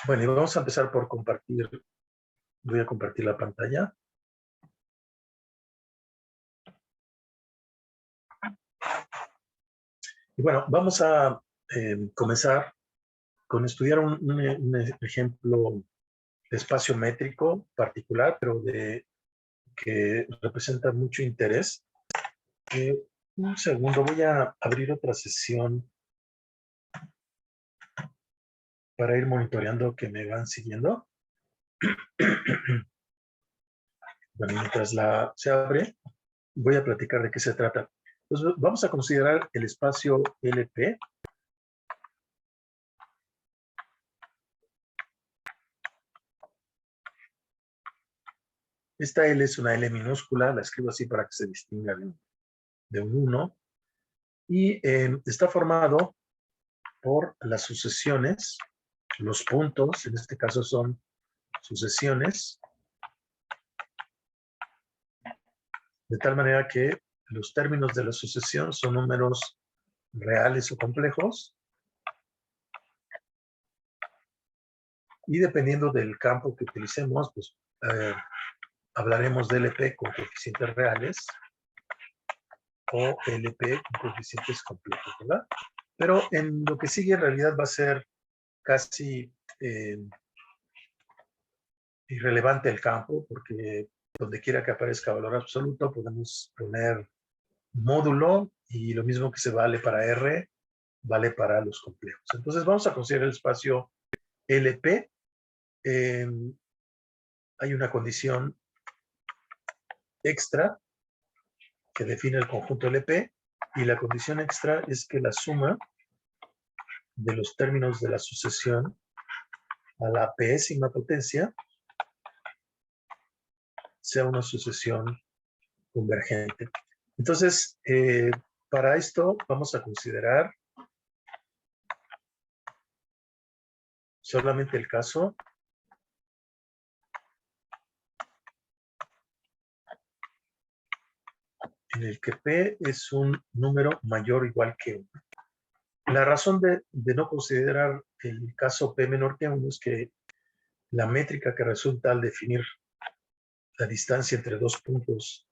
Bueno, y vamos a empezar por compartir. Voy a compartir la pantalla. Y bueno, vamos a comenzar con estudiar un ejemplo de espacio métrico particular, pero que representa mucho interés. Un segundo, voy a abrir otra sesión para ir monitoreando que me van siguiendo. Bueno, mientras se abre, voy a platicar de qué se trata. Entonces, vamos a considerar el espacio LP. Esta L es una L minúscula, la escribo así para que se distinga de un 1. Y está formado por las sucesiones, los puntos, en este caso son sucesiones, de tal manera que los términos de la sucesión son números reales o complejos, y dependiendo del campo que utilicemos, pues hablaremos de LP con coeficientes reales o LP con coeficientes complejos, ¿verdad? Pero en lo que sigue en realidad va a ser casi irrelevante el campo, porque donde quiera que aparezca valor absoluto podemos poner módulo, y lo mismo que se vale para R, vale para los complejos. Entonces vamos a considerar el espacio LP. Hay una condición extra que define el conjunto LP, y la condición extra es que la suma de los términos de la sucesión a la pésima potencia sea una sucesión convergente. Entonces, para esto vamos a considerar solamente el caso en el que P es un número mayor o igual que 1. La razón de no considerar el caso P menor que 1 es que la métrica que resulta al definir la distancia entre dos puntos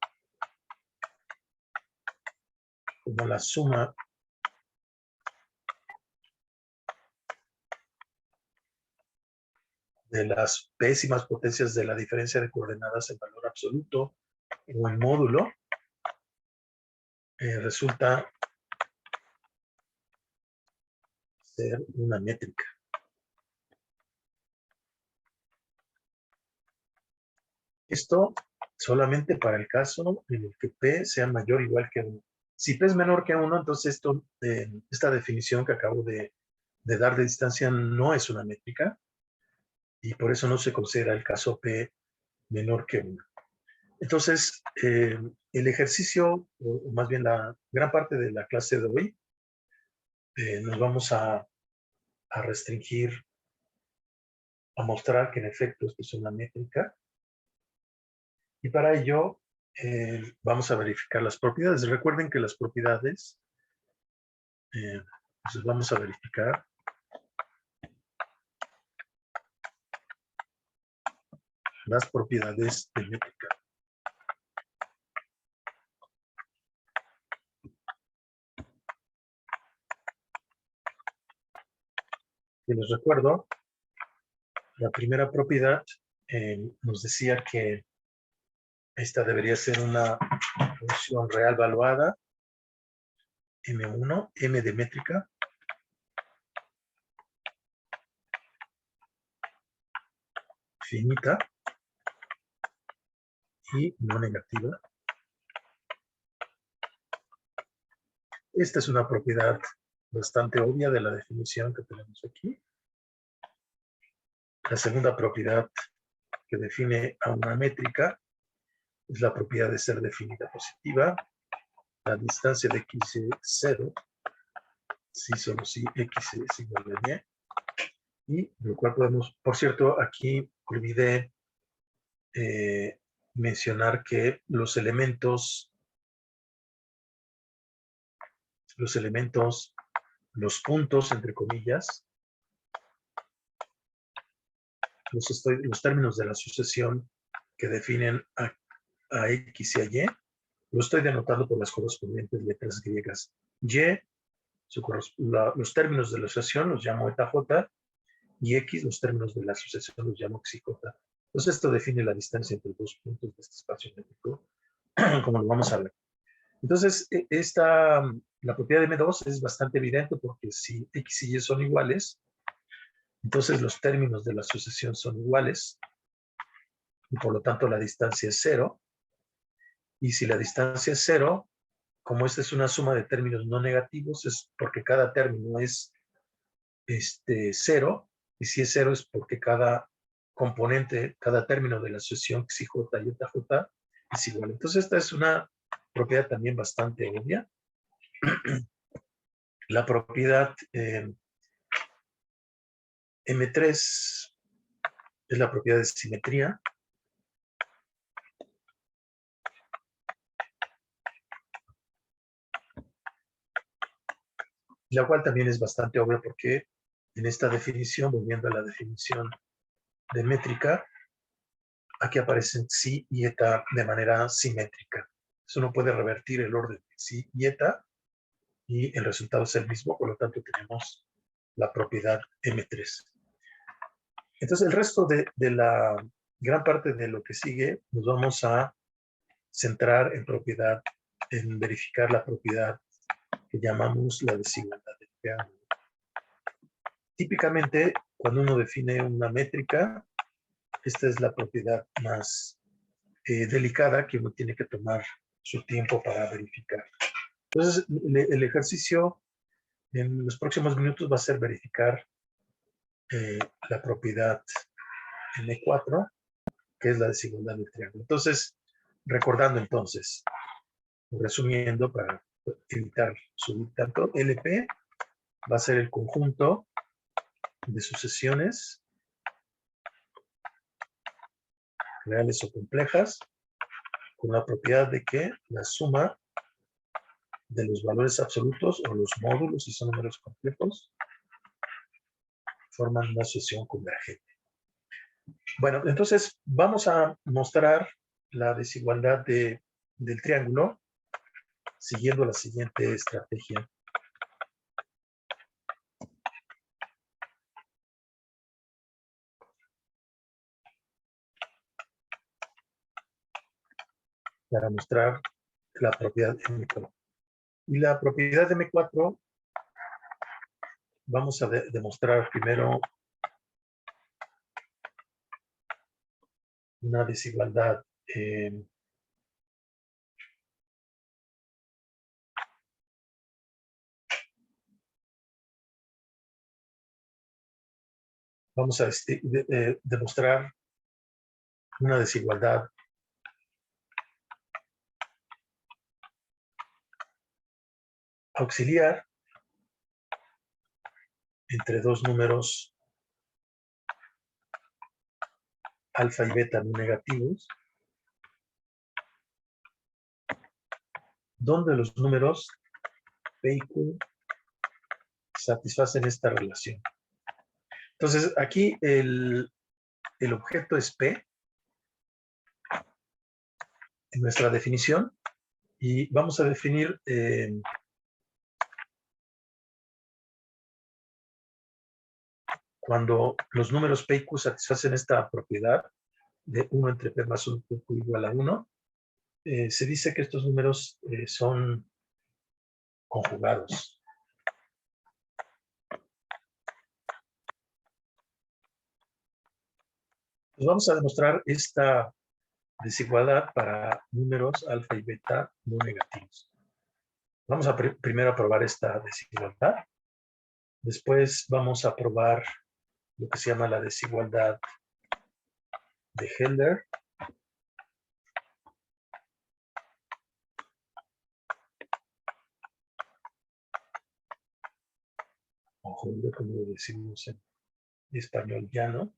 como la suma de las pésimas potencias de la diferencia de coordenadas en valor absoluto o en módulo, resulta ser una métrica. Esto solamente para el caso en el que P sea mayor o igual que 1. Si P es menor que 1, entonces esta definición que acabo de dar de distancia no es una métrica, y por eso no se considera el caso P menor que 1. Entonces, el ejercicio, o más bien la gran parte de la clase de hoy, nos vamos a restringir a mostrar que en efecto esto es una métrica, y para ello vamos a verificar las propiedades. Recuerden que las propiedades, entonces vamos a verificar las propiedades de métrica. Y les recuerdo, la primera propiedad nos decía que esta debería ser una función real valuada, M1, M de métrica, finita y no negativa. Esta es una propiedad bastante obvia de la definición que tenemos aquí. La segunda propiedad que define a una métrica es la propiedad de ser definida positiva. La distancia de x es 0, si solo si x es igual a y. Y lo cual podemos, por cierto, aquí olvidé mencionar que los elementos, los puntos, entre comillas, los términos de la sucesión que definen a X y a Y, lo estoy denotando por las correspondientes letras griegas. Y, los términos de la sucesión los llamo eta J, y X, los términos de la sucesión los llamo Xj. Entonces esto define la distancia entre dos puntos de este espacio métrico, como lo vamos a ver. Entonces, la propiedad de M2 es bastante evidente porque si X y Y son iguales, entonces los términos de la sucesión son iguales y por lo tanto la distancia es 0. Y si la distancia es 0, como esta es una suma de términos no negativos, es porque cada término es 0, y si es 0 es porque cada componente, cada término de la sucesión Xj y eta J es igual. Entonces esta es una propiedad también bastante obvia. La propiedad M3 es la propiedad de simetría. La cual también es bastante obvia porque en esta definición, volviendo a la definición de métrica, aquí aparecen psi y eta de manera simétrica. Eso no puede revertir el orden de psi y eta y el resultado es el mismo, por lo tanto tenemos la propiedad M3. Entonces el resto de la gran parte de lo que sigue nos vamos a centrar en verificar la propiedad que llamamos la desigualdad del triángulo. Típicamente, cuando uno define una métrica, esta es la propiedad más delicada que uno tiene que tomar su tiempo para verificar. Entonces, el ejercicio en los próximos minutos va a ser verificar la propiedad M4, que es la desigualdad del triángulo. Entonces, recordando entonces, resumiendo para evitar subir tanto, LP va a ser el conjunto de sucesiones reales o complejas con la propiedad de que la suma de los valores absolutos o los módulos, si son números complejos, forman una sucesión convergente. Bueno, entonces vamos a mostrar la desigualdad del triángulo siguiendo la siguiente estrategia. Para mostrar la propiedad M4. Y la propiedad de M4 vamos a demostrar primero una desigualdad vamos a demostrar una desigualdad auxiliar entre dos números alfa y beta no negativos, donde los números P y Q satisfacen esta relación. Entonces, aquí el objeto es P en nuestra definición y vamos a definir cuando los números P y Q satisfacen esta propiedad de 1 entre P más 1 Q igual a 1, se dice que estos números son conjugados. Pues vamos a demostrar esta desigualdad para números alfa y beta no negativos. Vamos a primero a probar esta desigualdad. Después vamos a probar lo que se llama la desigualdad de Hölder. O Hölder, como lo decimos en español llano.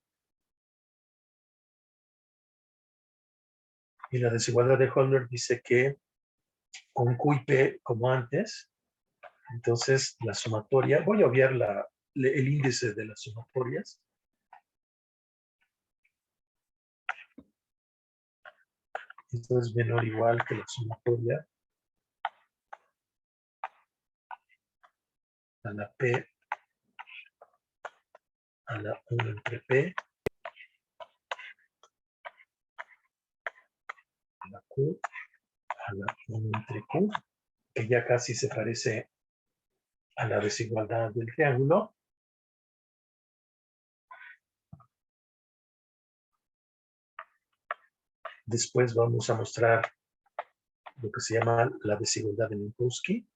Y la desigualdad de Hölder dice que con Q y P como antes, entonces la sumatoria, voy a obviar el índice de las sumatorias, Esto es menor o igual que la sumatoria a la P a la 1 entre P a la Q a la 1 entre Q, que ya casi se parece a la desigualdad del triángulo. Después vamos a mostrar lo que se llama la desigualdad de Minkowski.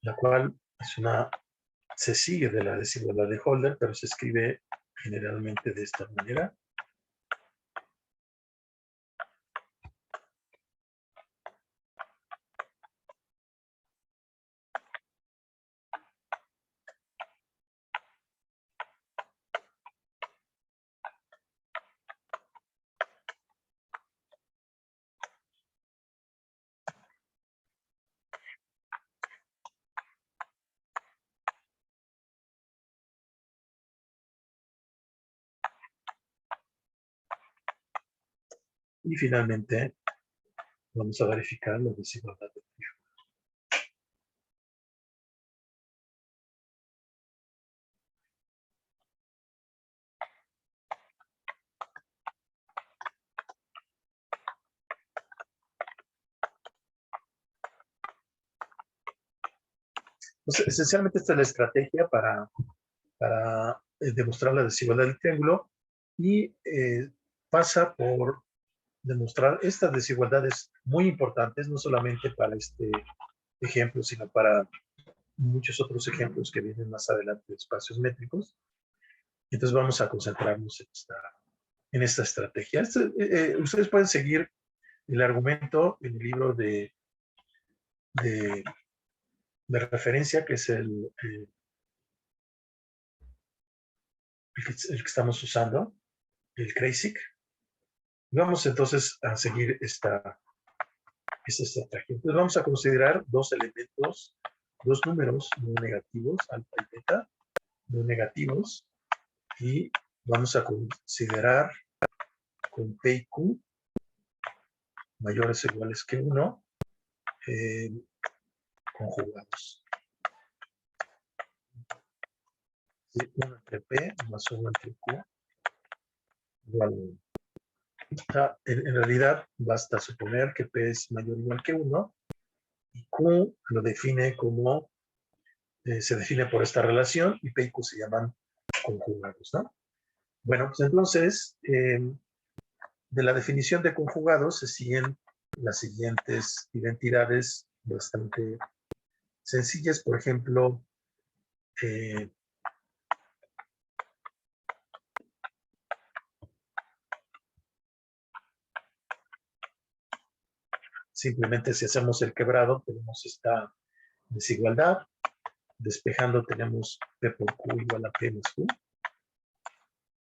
La cual se sigue de la desigualdad de Holder, pero se escribe generalmente de esta manera. Y finalmente vamos a verificar la desigualdad de triángulo. Entonces, esencialmente esta es la estrategia para demostrar la desigualdad del triángulo y pasa por demostrar estas desigualdades muy importantes, no solamente para este ejemplo, sino para muchos otros ejemplos que vienen más adelante de espacios métricos. Entonces vamos a concentrarnos en esta estrategia. Ustedes pueden seguir el argumento en el libro de referencia, que es el que estamos usando, el CRASIC. Vamos entonces a seguir esta estrategia. Entonces vamos a considerar dos elementos, dos números no negativos, alfa y beta, no negativos, y vamos a considerar con P y Q mayores o iguales que 1, conjugados. ¿Sí? 1 entre P más 1 entre Q igual a 1. En realidad basta suponer que P es mayor o igual que 1 y Q lo define como, se define por esta relación, y P y Q se llaman conjugados, ¿no? Bueno, pues entonces, de la definición de conjugados se siguen las siguientes identidades bastante sencillas. Por ejemplo, simplemente si hacemos el quebrado tenemos esta desigualdad. Despejando tenemos P por Q igual a P más Q.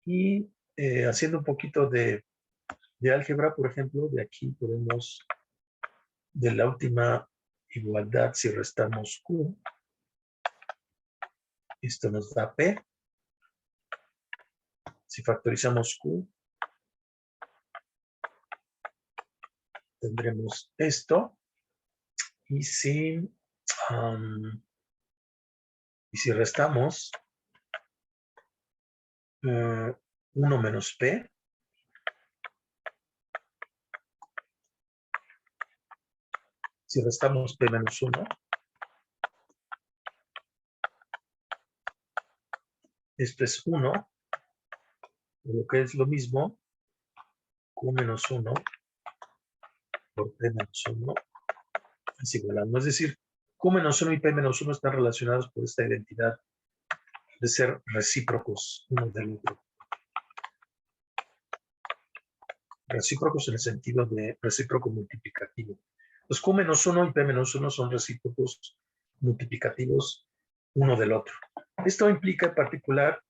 Y haciendo un poquito de álgebra, por ejemplo, de aquí podemos, de la última igualdad, si restamos Q, esto nos da P. Si factorizamos Q, tendremos esto. Y si restamos 1 menos P, si restamos P menos 1, esto es 1, lo que es lo mismo, Q menos 1 por P menos 1 es igual a 1. Es decir, Q menos 1 y P menos 1 están relacionados por esta identidad de ser recíprocos uno del otro. Recíprocos en el sentido de recíproco multiplicativo. Los Q menos 1 y P menos 1 son recíprocos multiplicativos uno del otro. Esto implica en particular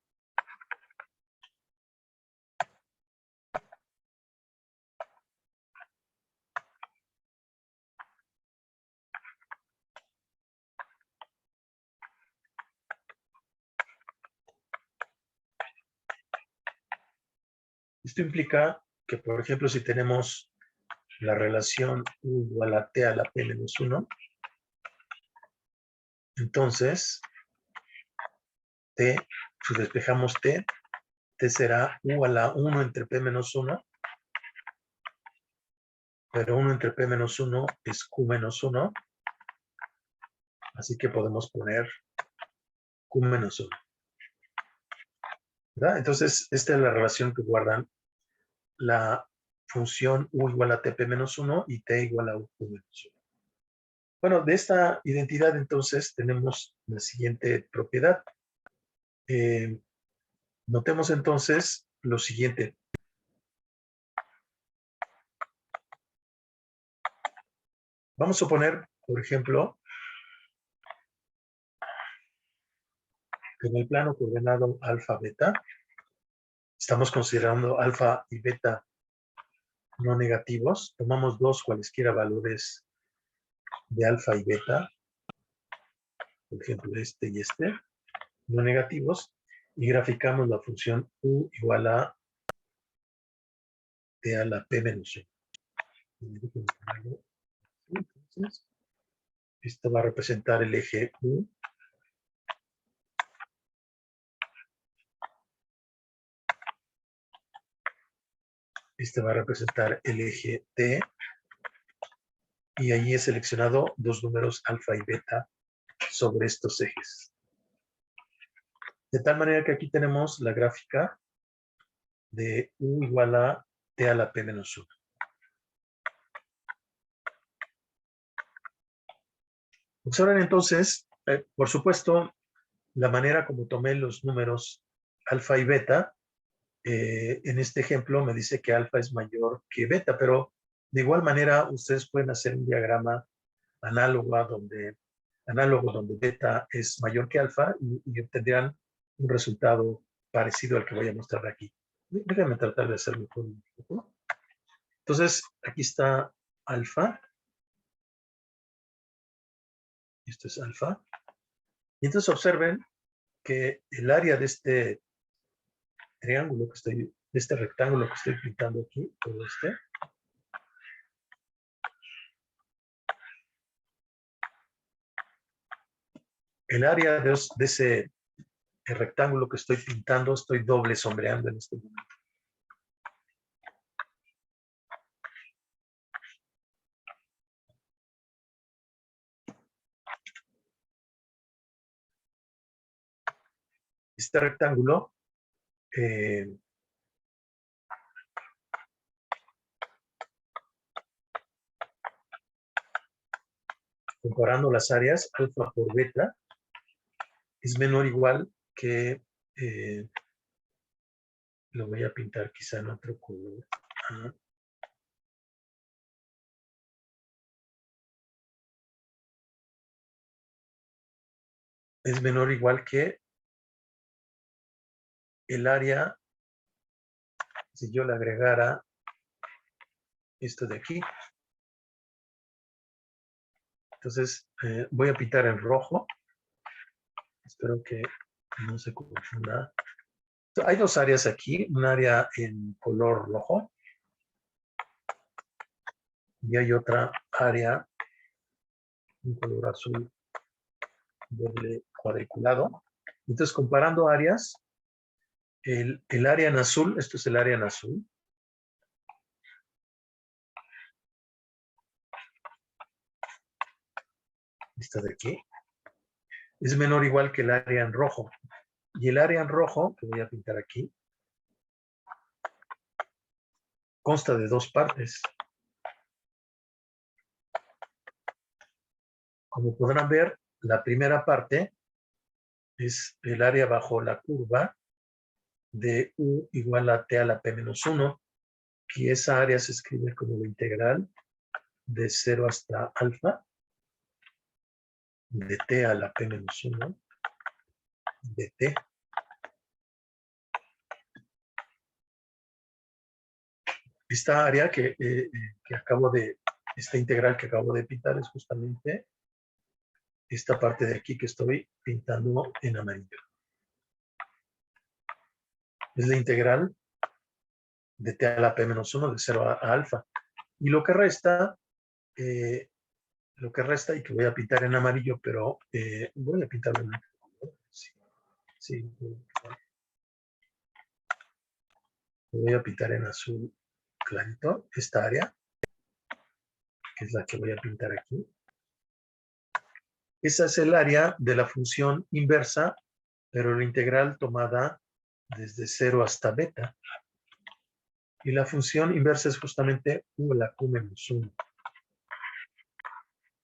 Esto implica que, por ejemplo, si tenemos la relación U igual a T a la P menos 1, entonces T, si despejamos T será U a la 1 entre P menos 1, pero 1 entre P menos 1 es Q menos 1, así que podemos poner Q menos 1. ¿Verdad? Entonces, esta es la relación que guardan la función U igual a TP menos 1 y T igual a U menos 1. Bueno, de esta identidad entonces tenemos la siguiente propiedad. Notemos entonces lo siguiente. Vamos a suponer, por ejemplo, que en el plano coordenado alfa beta, estamos considerando alfa y beta no negativos. Tomamos dos cualesquiera valores de alfa y beta, por ejemplo este y este, no negativos, y graficamos la función U igual a T a la P menos 1. Entonces, esto va a representar el eje U. Este va a representar el eje T. Y allí he seleccionado dos números alfa y beta sobre estos ejes. De tal manera que aquí tenemos la gráfica de U igual a T a la P menos 1. Observen entonces, por supuesto, la manera como tomé los números alfa y beta. En este ejemplo me dice que alfa es mayor que beta, pero de igual manera ustedes pueden hacer un diagrama análogo donde beta es mayor que alfa y obtendrán un resultado parecido al que voy a mostrar aquí. Déjenme tratar de hacerlo con un poco. Entonces, aquí está alfa. Esto es alfa. Y entonces observen que el área de este triángulo que estoy, de este rectángulo que estoy pintando aquí, todo este, el área de ese rectángulo que estoy pintando, estoy doble sombreando en este momento. Este rectángulo comparando las áreas alfa por beta es menor o igual que lo voy a pintar quizá en otro color. Es menor o igual que el área, si yo le agregara esto de aquí. Entonces voy a pintar en rojo. Espero que no se confunda. Hay dos áreas aquí, un área en color rojo y hay otra área en color azul doble cuadriculado. Entonces, comparando áreas, el área en azul, esto es el área en azul. Esta de aquí. Es menor o igual que el área en rojo. Y el área en rojo, que voy a pintar aquí, consta de dos partes. Como podrán ver, la primera parte es el área bajo la curva de U igual a T a la P menos 1, que esa área se escribe como la integral de 0 hasta alfa, de T a la P menos 1, de T. Esta área esta integral que acabo de pintar es justamente esta parte de aquí que estoy pintando en amarillo. Es la integral de t a la p menos 1 de 0 a alfa. Y lo que resta, y que voy a pintar en amarillo, pero voy a pintarlo en amarillo. Sí, sí, voy a pintar en azul clarito esta área, que es la que voy a pintar aquí. Esa es el área de la función inversa, pero la integral tomada desde 0 hasta beta. Y la función inversa es justamente u a la q menos 1,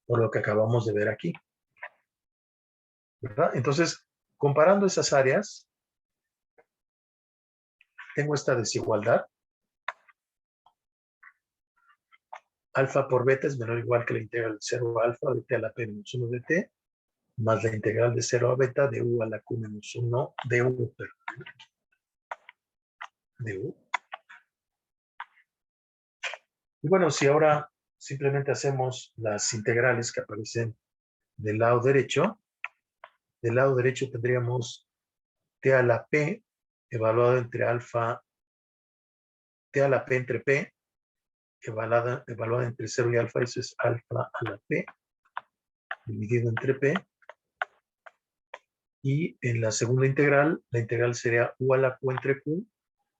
por lo que acabamos de ver aquí, ¿verdad? Entonces, comparando esas áreas, tengo esta desigualdad. Alfa por beta es menor o igual que la integral de 0 a alfa de t a la p menos 1 de t, más la integral de 0 a beta de u a la q menos 1 de u, de u. Y bueno, si ahora simplemente hacemos las integrales que aparecen del lado derecho tendríamos t a la p evaluado entre alfa, t a la p entre p, evaluada entre 0 y alfa, eso es alfa a la p, dividido entre p. Y en la segunda integral, la integral sería u a la q entre q,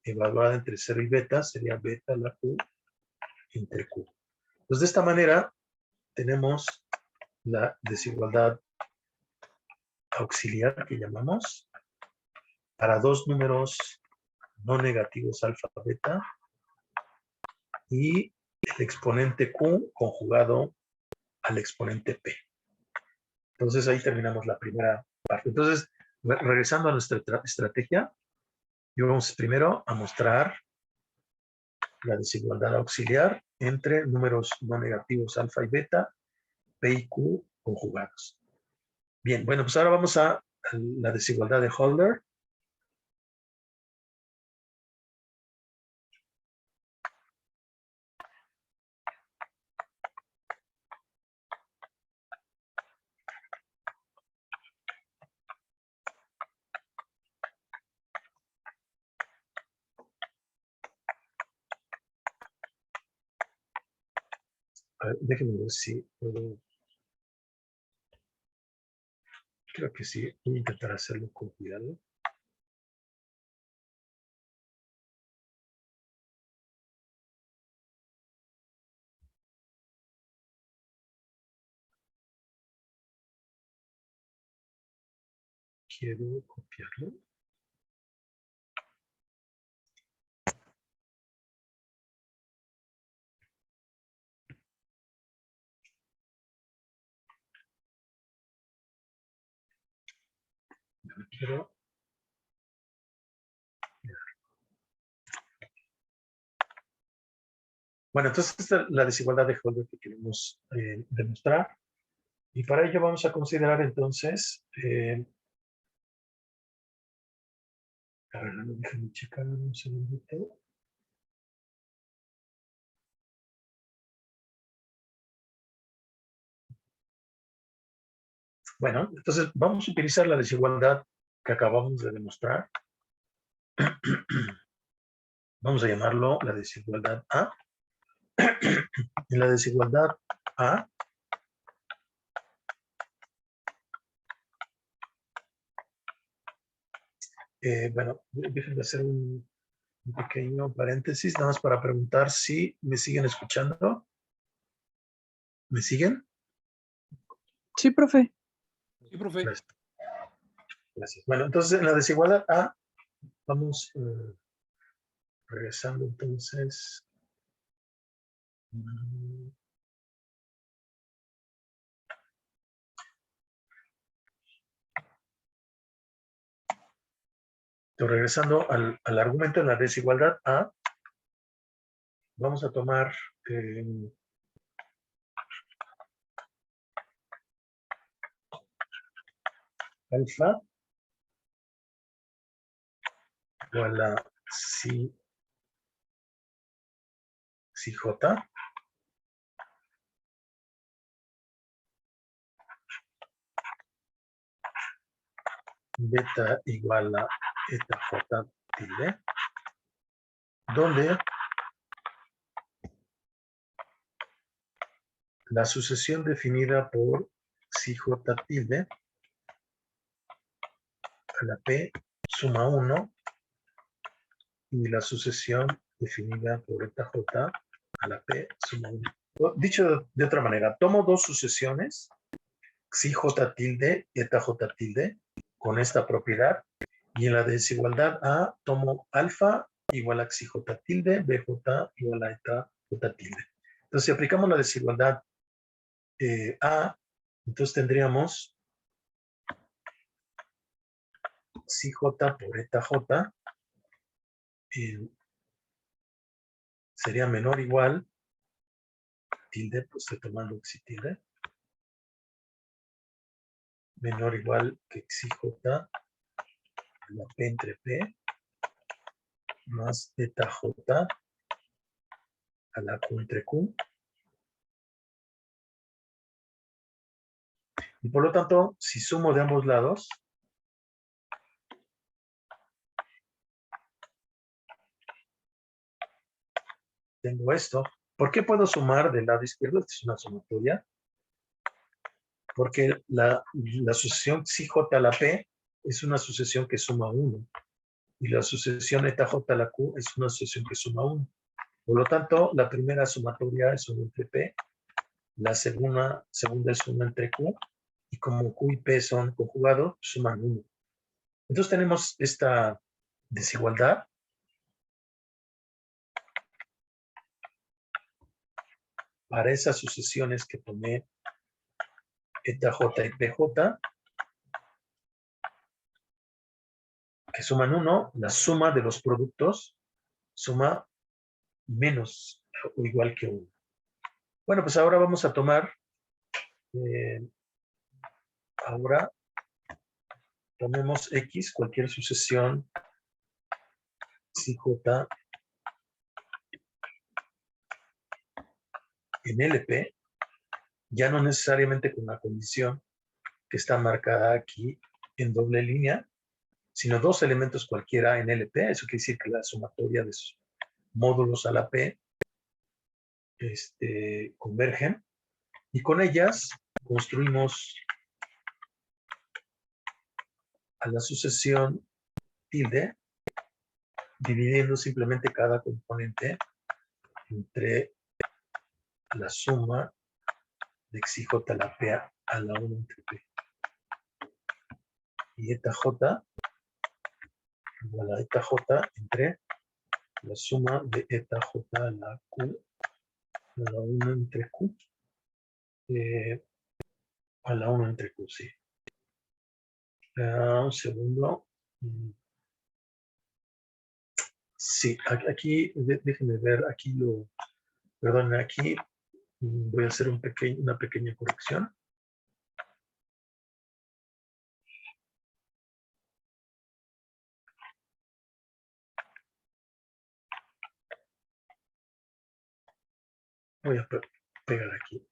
evaluada entre 0 y beta, sería beta a la q entre q. Entonces, de esta manera, tenemos la desigualdad auxiliar que llamamos para dos números no negativos alfa beta y el exponente q conjugado al exponente p. Entonces ahí terminamos la primera parte. Entonces, regresando a nuestra estrategia, vamos primero a mostrar la desigualdad auxiliar entre números no negativos alfa y beta, p y q conjugados. Bien, bueno, pues ahora vamos a la desigualdad de Holder. A ver, déjenme ver si puedo. Creo que sí. Voy a intentar hacerlo con cuidado. Quiero copiarlo. Quiero. Bueno, entonces esta es la desigualdad de Holder que queremos demostrar. Y para ello vamos a considerar entonces, a ver, déjenme checar un segundito. Bueno, entonces vamos a utilizar la desigualdad que acabamos de demostrar. Vamos a llamarlo la desigualdad A. En la desigualdad A, bueno, déjenme hacer un pequeño paréntesis, nada más para preguntar si me siguen escuchando. ¿Me siguen? Sí, profe. Sí, profe. Gracias. Gracias. Bueno, entonces en la desigualdad A, vamos regresando entonces. Regresando al argumento de la desigualdad A, vamos a tomar alfa igual a si j, beta igual a eta j tilde, donde la sucesión definida por psi j tilde a la p suma 1 y la sucesión definida por eta j a la p suma 1. Dicho de otra manera, tomo dos sucesiones, psi j tilde, eta j tilde, con esta propiedad, y en la desigualdad A tomo alfa igual a psi j tilde, bj igual a eta j tilde. Entonces, si aplicamos la desigualdad A, entonces tendríamos psi j por eta j sería menor o igual tilde, pues estoy tomando psi tilde, menor o igual que psi j a la p entre p más eta j a la q entre q. Y por lo tanto, si sumo de ambos lados, tengo esto. ¿Por qué puedo sumar del lado izquierdo? Esta es una sumatoria. Porque la sucesión psi j a la p es una sucesión que suma 1. Y la sucesión eta j a la q es una sucesión que suma 1. Por lo tanto, la primera sumatoria es 1 entre p. La segunda es 1 entre q. Y como q y p son conjugados, suman 1. Entonces tenemos esta desigualdad. Para esas sucesiones que tomé eta j y pj, que suman 1, la suma de los productos suma menos o igual que 1. Bueno, pues ahora vamos a tomar, ahora tomemos X, cualquier sucesión psi j en LP, ya no necesariamente con la condición que está marcada aquí en doble línea, sino dos elementos cualquiera en LP. Eso quiere decir que la sumatoria de sus módulos a la P convergen, y con ellas construimos a la sucesión tilde, dividiendo simplemente cada componente entre la suma de psi j a la p a la 1 entre p. Y eta j igual a eta j entre la suma de eta j a la q a la 1 entre q a la 1 entre q, sí. Un segundo. Sí, aquí, déjenme ver, aquí perdón, aquí voy a hacer una pequeña corrección. Voy a pegar aquí.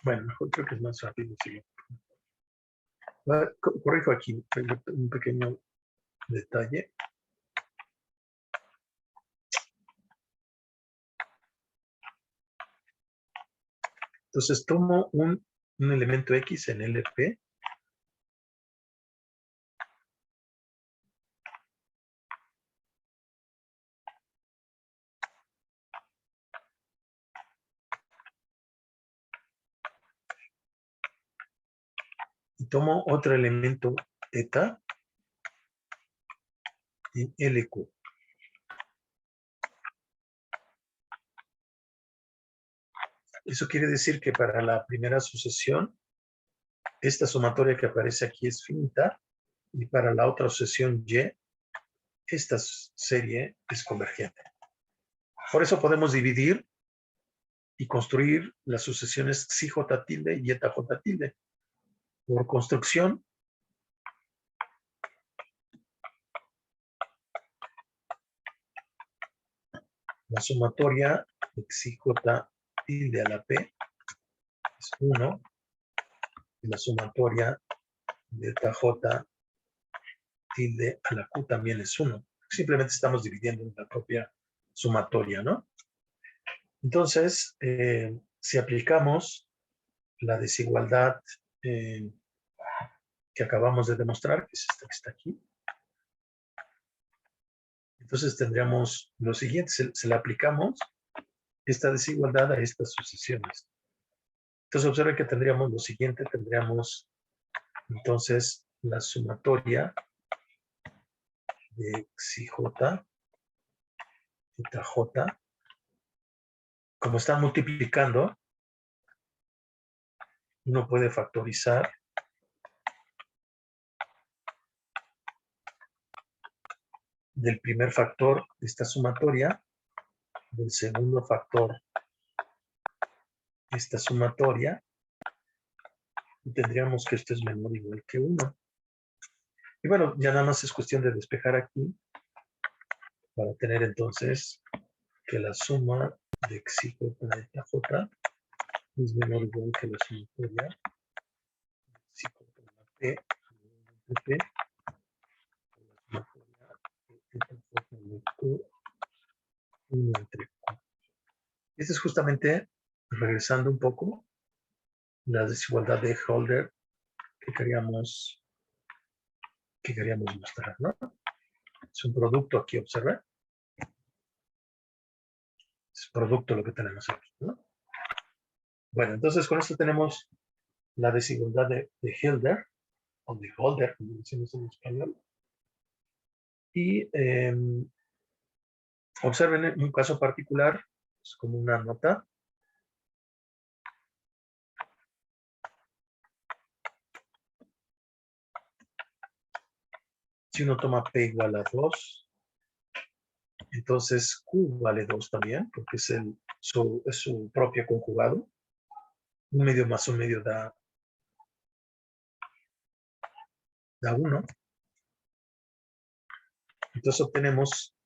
Bueno, mejor creo que es más rápido. Sí. Corrijo aquí un pequeño detalle. Entonces tomo un elemento X en LP. Y tomo otro elemento eta en LQ. Eso quiere decir que para la primera sucesión, esta sumatoria que aparece aquí es finita, y para la otra sucesión Y, esta serie es convergente. Por eso podemos dividir y construir las sucesiones psi j tilde y eta j tilde. Por construcción, la sumatoria de psi j tilde a la P es 1 y la sumatoria de eta J tilde a la Q también es 1. Simplemente estamos dividiendo en la propia sumatoria, ¿no? Entonces, si aplicamos la desigualdad que acabamos de demostrar, que es esta que está aquí, entonces tendríamos lo siguiente, se le aplicamos esta desigualdad a estas sucesiones. Entonces observen que tendríamos lo siguiente, tendríamos entonces la sumatoria de xi j, eta j, como están multiplicando, uno puede factorizar del primer factor de esta sumatoria, del segundo factor de esta sumatoria, y tendríamos que esto es menor o igual que 1. Y bueno, ya nada más es cuestión de despejar aquí para tener entonces que la suma de xi j de eta j es menor o igual que la sumatoria de xi j de la p de p, la sumatoria de eta j de q, 1 entre q. Este es justamente, regresando un poco, la desigualdad de Hölder que queríamos mostrar, ¿no? Es un producto aquí, observen. Es producto lo que tenemos aquí, ¿no? Bueno, entonces con esto tenemos la desigualdad de Hölder, o de Hölder, como decimos en español. Y observen un caso particular, es como una nota. Si uno toma P igual a 2, entonces Q vale 2 también, porque es su propio conjugado. Un medio más un medio da 1. Entonces obtenemos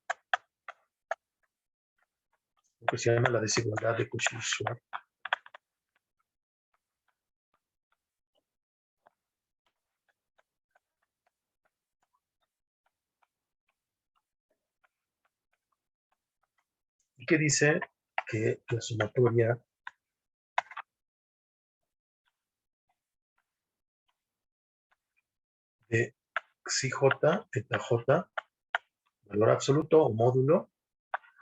lo que se llama la desigualdad de Cauchy-Schwarz. Y que dice que la sumatoria de xi j, eta j, valor absoluto o módulo,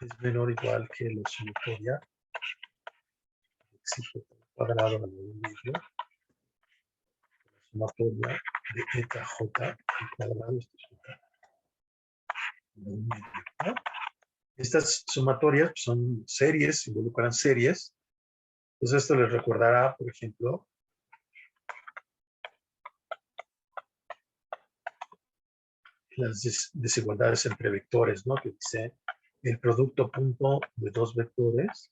es menor o igual que la sumatoria de xi j cuadrado al medio, la sumatoria de eta j al cuadrado, esto es un medio, ¿no? Estas sumatorias son series, involucran series. Entonces esto les recordará, por ejemplo, las desigualdades entre vectores, ¿no? Que dice el producto punto de dos vectores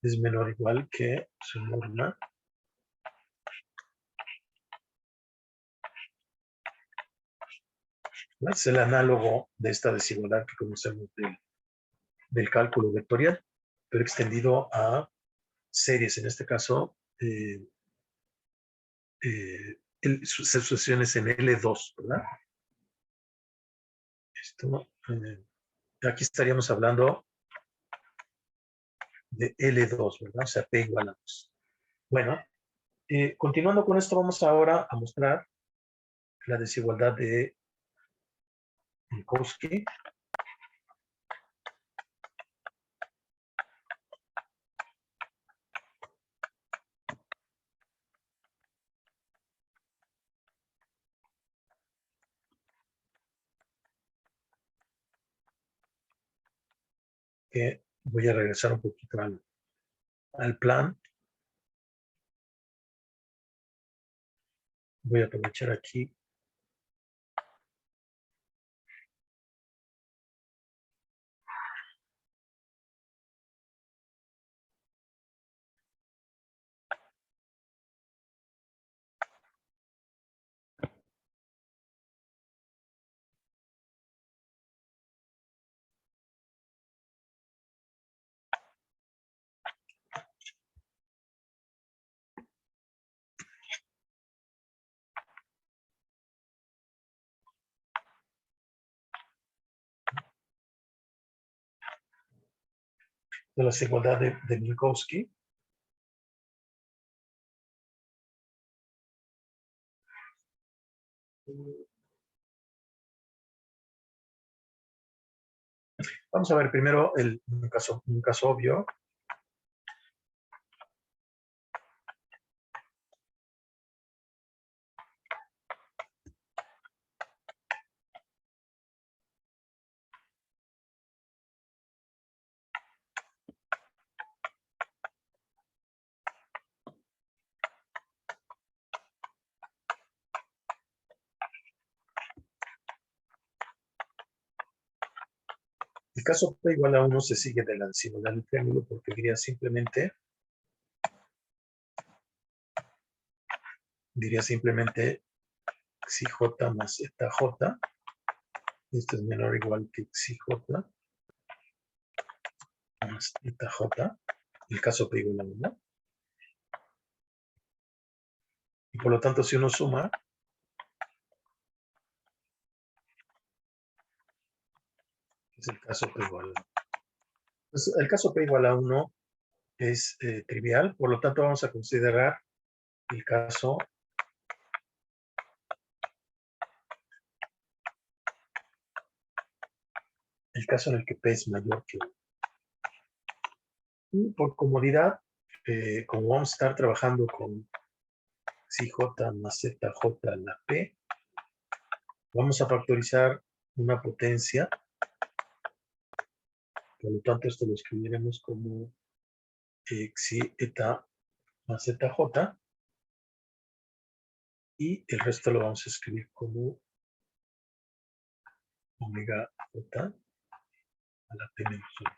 es menor o igual que su norma es el análogo de esta desigualdad que conocemos del cálculo vectorial, pero extendido a series, en este caso, sucesiones en L2, ¿verdad? Esto, aquí estaríamos hablando de L2, ¿verdad? O sea, P igual a 2. Bueno, continuando con esto, vamos ahora a mostrar la desigualdad de Minkowski. Que voy a regresar un poquito al plan. Voy a aprovechar aquí. la desigualdad de Minkowski. Vamos a ver primero un caso obvio. El caso P igual a 1 se sigue de la desigualdad del triángulo porque diría simplemente xj más zj. Esto es menor o igual que xj más zj. El caso P igual a 1. Y por lo tanto, si uno suma, es el caso P igual a 1. Entonces, el caso P igual a 1 es trivial, por lo tanto vamos a considerar el caso en el que P es mayor que 1. Y por comodidad, como vamos a estar trabajando con xj más zj a la P, vamos a factorizar una potencia. Por lo tanto, esto lo escribiremos como xi eta más zj. Y el resto lo vamos a escribir como omega j a la P menos 1.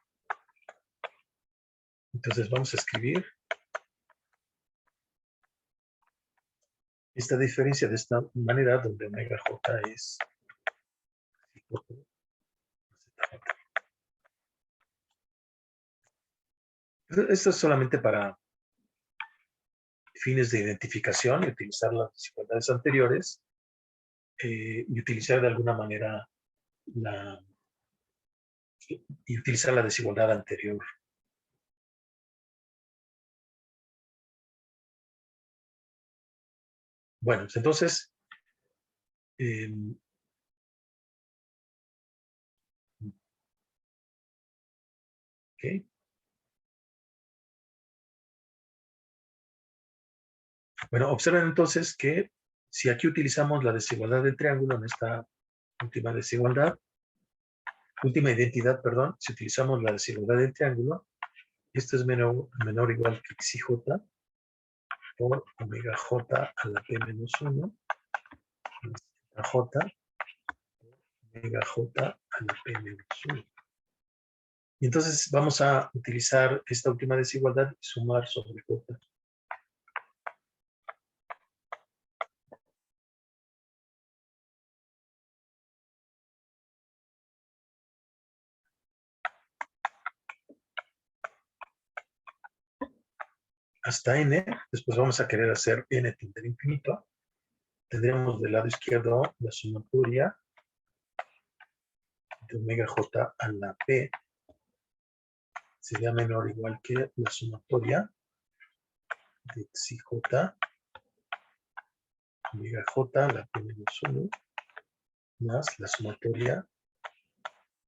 Entonces vamos a escribir esta diferencia de esta manera, donde omega j es esto es solamente para fines de identificación y utilizar las desigualdades anteriores y utilizar de alguna manera utilizar la desigualdad anterior. Bueno, pues entonces okay. Bueno, observen entonces que si aquí utilizamos la desigualdad del triángulo en esta última identidad, perdón, si utilizamos la desigualdad del triángulo, esto es menor o igual que xj por omega j a la P menos 1 más j omega j a la P menos 1. Y entonces vamos a utilizar esta última desigualdad y sumar sobre j. Hasta n, después vamos a querer hacer n tender infinito. Tendremos del lado izquierdo la sumatoria de omega j a la P sería menor o igual que la sumatoria de xj omega j a la P menos 1 más la sumatoria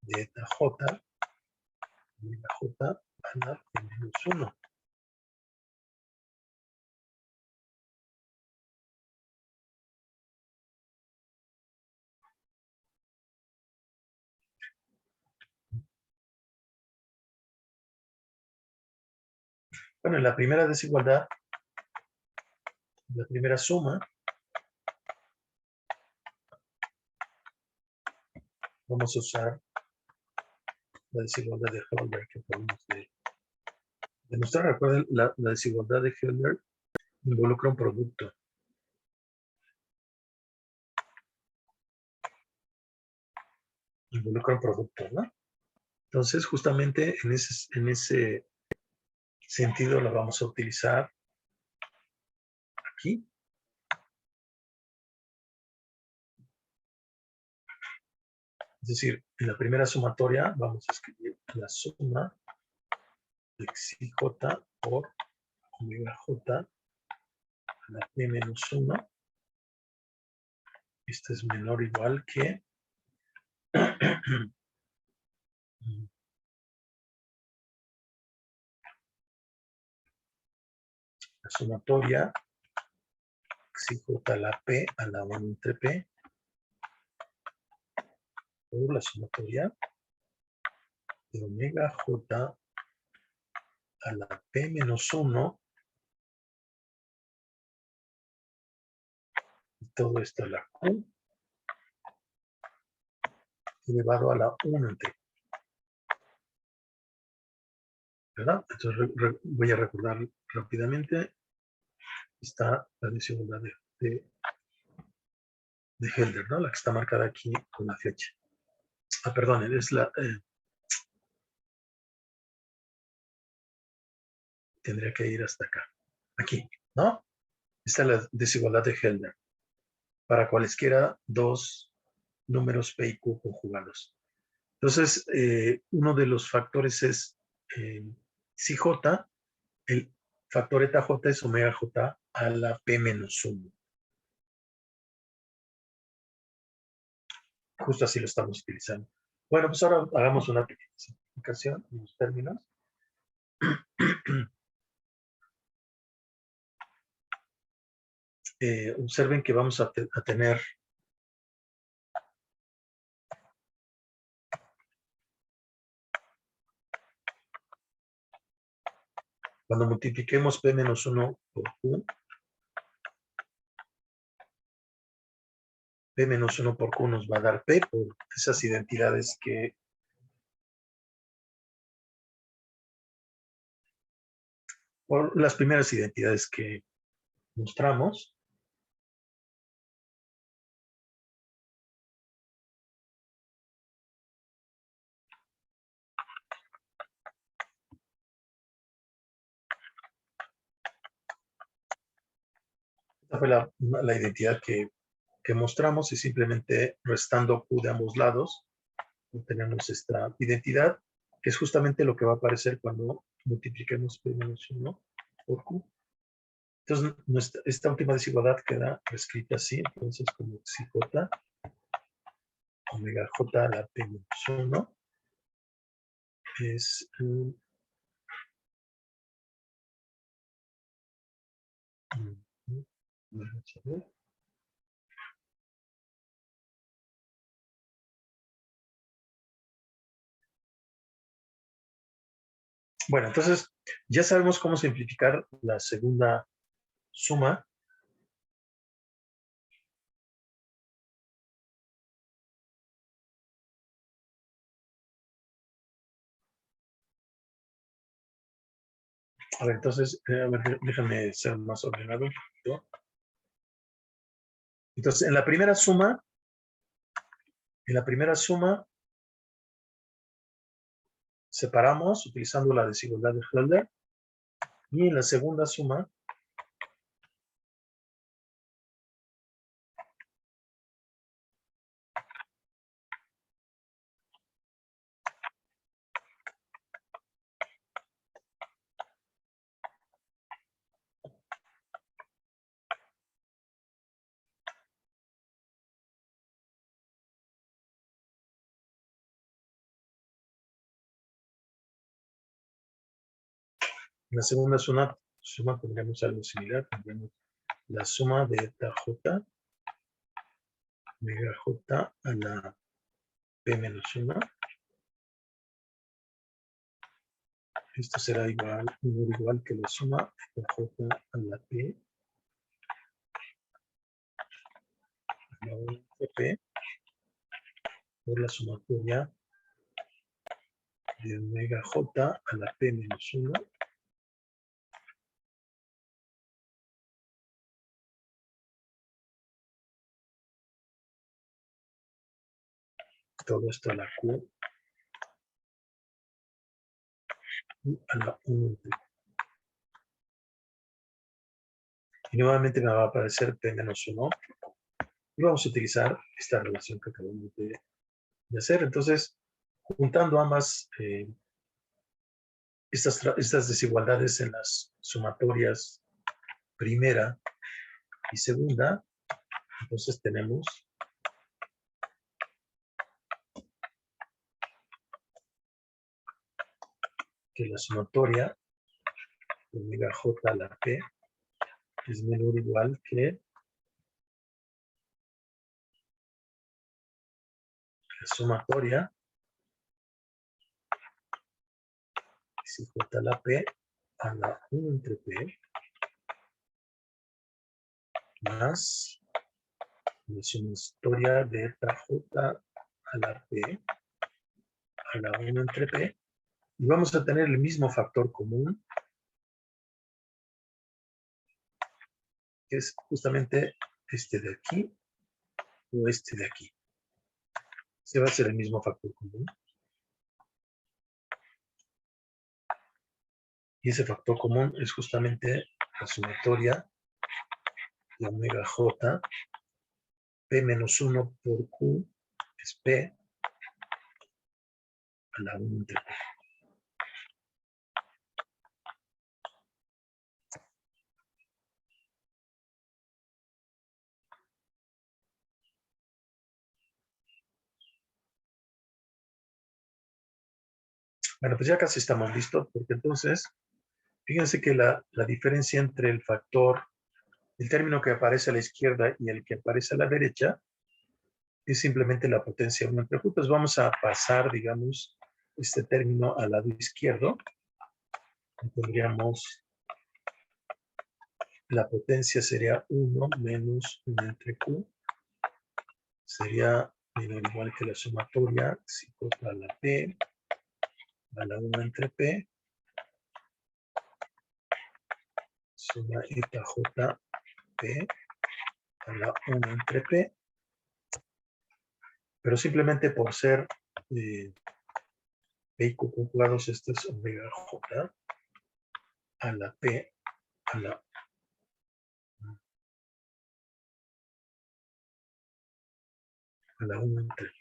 de eta j omega j a la P menos 1. Bueno, en la primera desigualdad, la primera suma, vamos a usar la desigualdad de Hölder que acabamos de demostrar. Recuerden, la desigualdad de Hölder involucra un producto. ¿No? Entonces, justamente en ese sentido la vamos a utilizar aquí. Es decir, en la primera sumatoria vamos a escribir la suma xij por omega j a la p menos 1. Esto es menor o igual que la sumatoria xij a la p a la 1 entre p por la sumatoria de omega j a la p menos 1 y todo esto a la q elevado a la 1 entre p. ¿Verdad? Entonces voy a recordar rápidamente. Está la desigualdad de Helder, ¿no? La que está marcada aquí con la flecha. Ah, perdón, es la... tendría que ir hasta acá. Aquí, ¿no? Esta es la desigualdad de Helder. Para cualesquiera dos números P y Q conjugados. Entonces, uno de los factores es si J, el factor eta J es omega J a la P menos 1. Justo así lo estamos utilizando. Bueno, pues ahora hagamos una pequeña simplificación en los términos. Observen que vamos a tener cuando multipliquemos P menos 1 por Q, P menos 1 por Q nos va a dar P por esas identidades que por las primeras identidades que mostramos. Esta fue la identidad que mostramos y simplemente restando Q de ambos lados obtenemos esta identidad, que es justamente lo que va a aparecer cuando multipliquemos P menos 1 por Q. Entonces, esta última desigualdad queda escrita así, entonces como xij omega j a la P menos 1 es vamos a ver. Bueno, entonces ya sabemos cómo simplificar la segunda suma. A ver, entonces, a ver, déjame ser más ordenado un poquito. Entonces, en la primera suma, separamos utilizando la desigualdad de Helder. Y en la segunda suma, tendríamos algo similar. Tendríamos la suma de eta j, omega j a la P menos 1. Esto será igual que la suma de j a la P a la 1 de P por la sumatoria de omega j a la P menos 1. Todo esto a la Q y a la 1 de P. Y nuevamente me va a aparecer P menos 1. Y vamos a utilizar esta relación que acabamos de hacer. Entonces, juntando ambas estas desigualdades en las sumatorias primera y segunda. Entonces tenemos que la sumatoria de omega j a la p es menor o igual que la sumatoria si j a la p a la 1 entre p más la sumatoria de eta j a la p a la 1 entre p, y vamos a tener el mismo factor común, que es justamente este de aquí o este de aquí. Se va a ser el mismo factor común. Y ese factor común es justamente la sumatoria de omega j, p menos 1 por q, es p a la 1 entre p. Bueno, pues ya casi estamos listos, porque entonces, fíjense que la diferencia entre el factor, el término que aparece a la izquierda y el que aparece a la derecha, es simplemente la potencia 1 entre q. Pues vamos a pasar, digamos, este término al lado izquierdo. Y tendríamos, la potencia sería 1 menos 1 entre q. Sería menor o igual que la sumatoria si j a la p a la 1 entre p suma eta j p a la 1 entre p, pero simplemente por ser p y q conjugados, este es omega j a la p a la 1 entre p.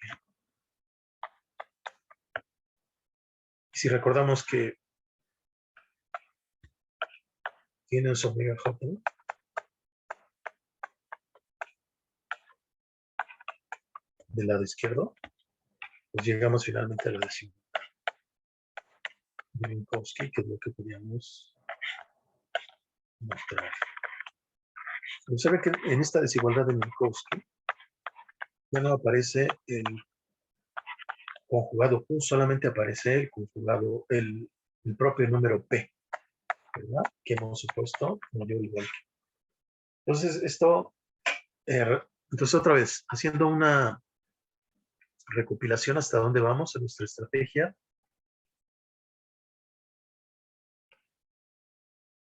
Y si recordamos que tienes omega j del lado izquierdo, pues llegamos finalmente a la desigualdad de Minkowski, que es lo que podíamos mostrar. Observen que en esta desigualdad de Minkowski ya no aparece el conjugado Q, solamente aparece el conjugado, el propio número P, ¿verdad? Que hemos supuesto mayor o igual. Entonces, esto, entonces otra vez, haciendo una recopilación hasta dónde vamos en nuestra estrategia,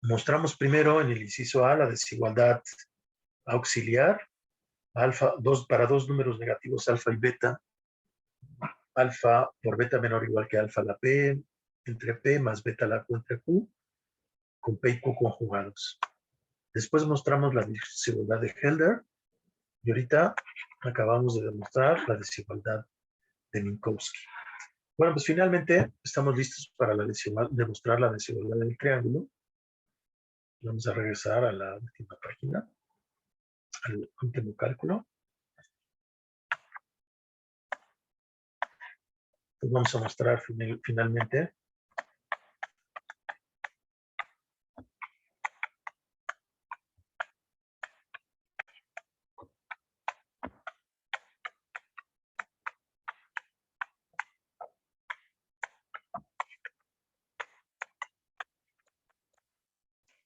mostramos primero en el inciso A la desigualdad auxiliar, para dos números negativos, alfa y beta, alfa por beta menor o igual que alfa la P entre P más beta la Q entre Q, con P y Q conjugados. Después mostramos la desigualdad de Helder, y ahorita acabamos de demostrar la desigualdad de Minkowski. Bueno, pues finalmente estamos listos para demostrar la desigualdad del triángulo. Vamos a regresar a la última página, al último cálculo. Pues vamos a mostrar finalmente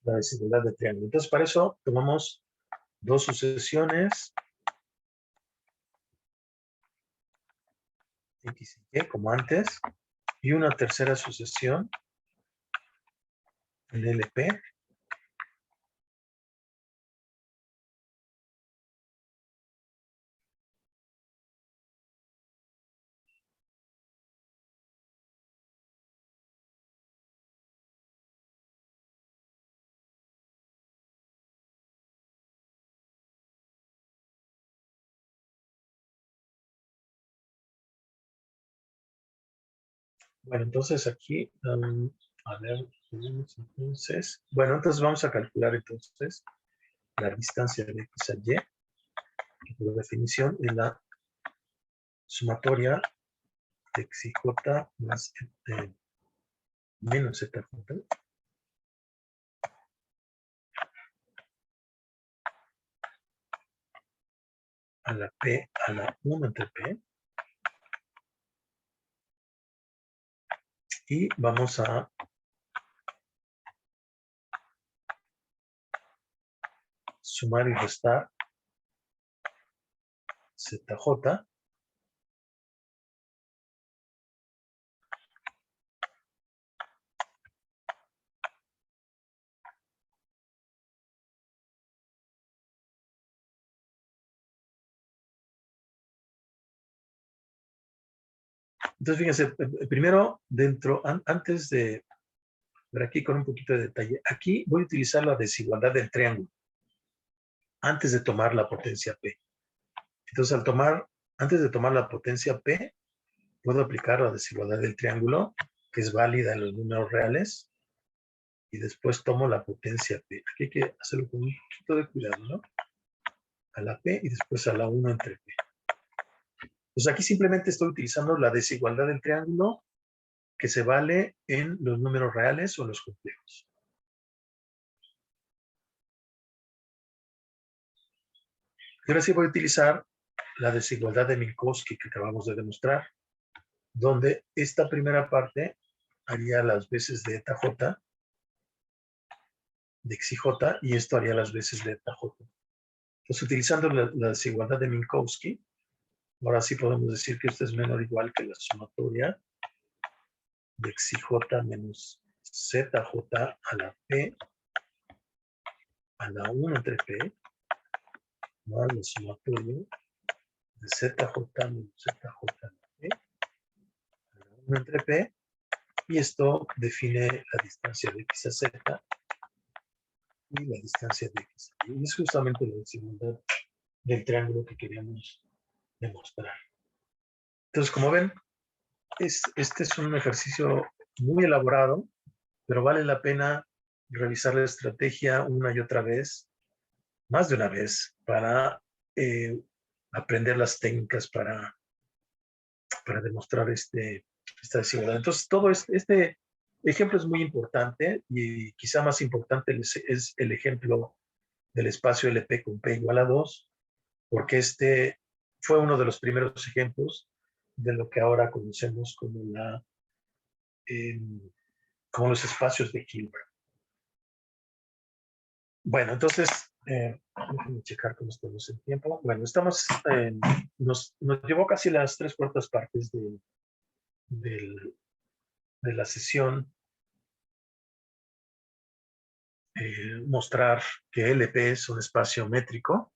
la desigualdad del triángulo. Entonces, para eso tomamos dos sucesiones X y Y, como antes, y una tercera sucesión en LP. Bueno, entonces aquí A ver, entonces, bueno, entonces vamos a calcular entonces la distancia de X a Y, que por definición es la sumatoria de X y J más menos ZJ a la P a la 1 entre P. Y vamos a sumar y restar ZJ. Entonces, fíjense, primero, antes de ver aquí con un poquito de detalle, aquí voy a utilizar la desigualdad del triángulo antes de tomar la potencia P. Entonces, antes de tomar la potencia P, puedo aplicar la desigualdad del triángulo, que es válida en los números reales, y después tomo la potencia P. Aquí hay que hacerlo con un poquito de cuidado, ¿no? A la P y después a la 1 entre P. Pues aquí simplemente estoy utilizando la desigualdad del triángulo que se vale en los números reales o los complejos. Y ahora sí voy a utilizar la desigualdad de Minkowski que acabamos de demostrar, donde esta primera parte haría las veces de eta j, de x y j, y esto haría las veces de eta j. Entonces, utilizando la desigualdad de Minkowski, ahora sí podemos decir que esto es menor o igual que la sumatoria de x y j menos zj a la p a la 1 entre p más la sumatoria de zj menos zj a la p a la 1 entre p, y esto define la distancia de x a z y la distancia de x a y. Y es justamente la desigualdad del triángulo que queríamos demostrar. Entonces, como ven, este es un ejercicio muy elaborado, pero vale la pena revisar la estrategia una y otra vez, más de una vez, para aprender las técnicas para demostrar esta desigualdad. Entonces, todo este ejemplo es muy importante, y quizá más importante es el ejemplo del espacio LP con P igual a 2, porque este fue uno de los primeros ejemplos de lo que ahora conocemos como los espacios de Hilbert. Bueno, entonces, déjenme checar cómo estamos en tiempo. Bueno, nos llevó casi las 3/4 partes de la sesión mostrar que LP es un espacio métrico,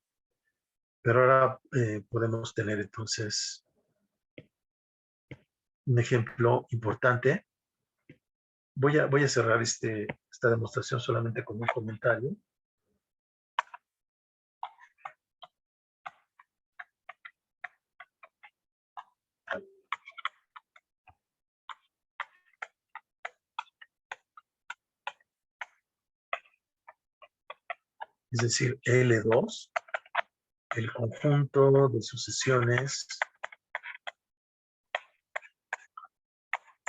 pero ahora podemos tener entonces un ejemplo importante. Voy a cerrar esta demostración solamente con un comentario. Es decir, L2, el conjunto de sucesiones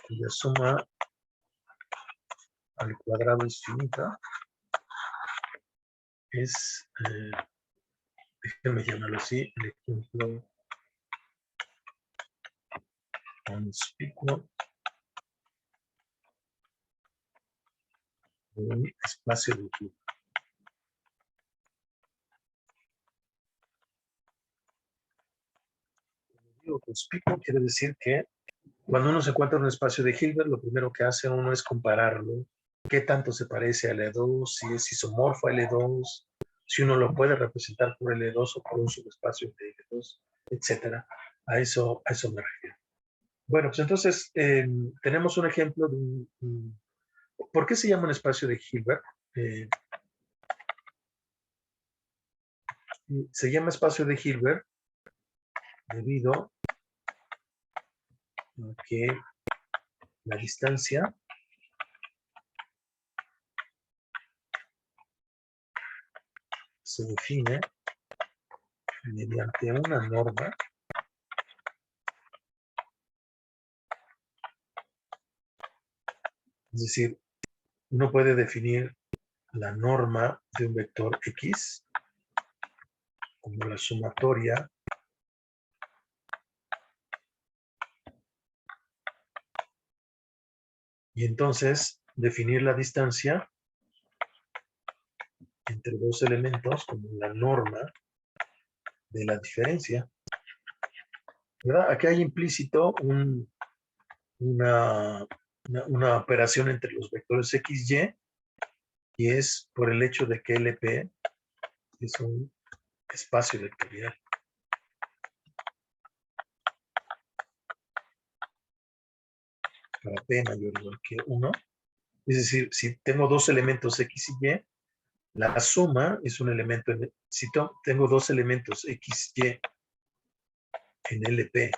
cuya suma al cuadrado es finita, es, déjenme llamarlo así, el ejemplo conspicuo de un espacio de Hilbert. Digo conspicuo quiere decir que cuando uno se encuentra en un espacio de Hilbert, lo primero que hace uno es compararlo. ¿Qué tanto se parece a L2? Si es isomorfo a L2, si uno lo puede representar por L2 o por un subespacio de L2, etcétera. A eso me refiero. Bueno, pues entonces tenemos un ejemplo de ¿por qué se llama un espacio de Hilbert? Se llama espacio de Hilbert debido a que la distancia se define mediante una norma es decir, uno puede definir la norma de un vector X como la sumatoria y entonces definir la distancia entre dos elementos como la norma de la diferencia. ¿Verdad? Aquí hay implícito una operación entre los vectores X, y es por el hecho de que LP es un espacio vectorial. Para P mayor o igual que 1. Es decir, si tengo dos elementos X y Y, la suma es un elemento, si tengo dos elementos X, Y en LP,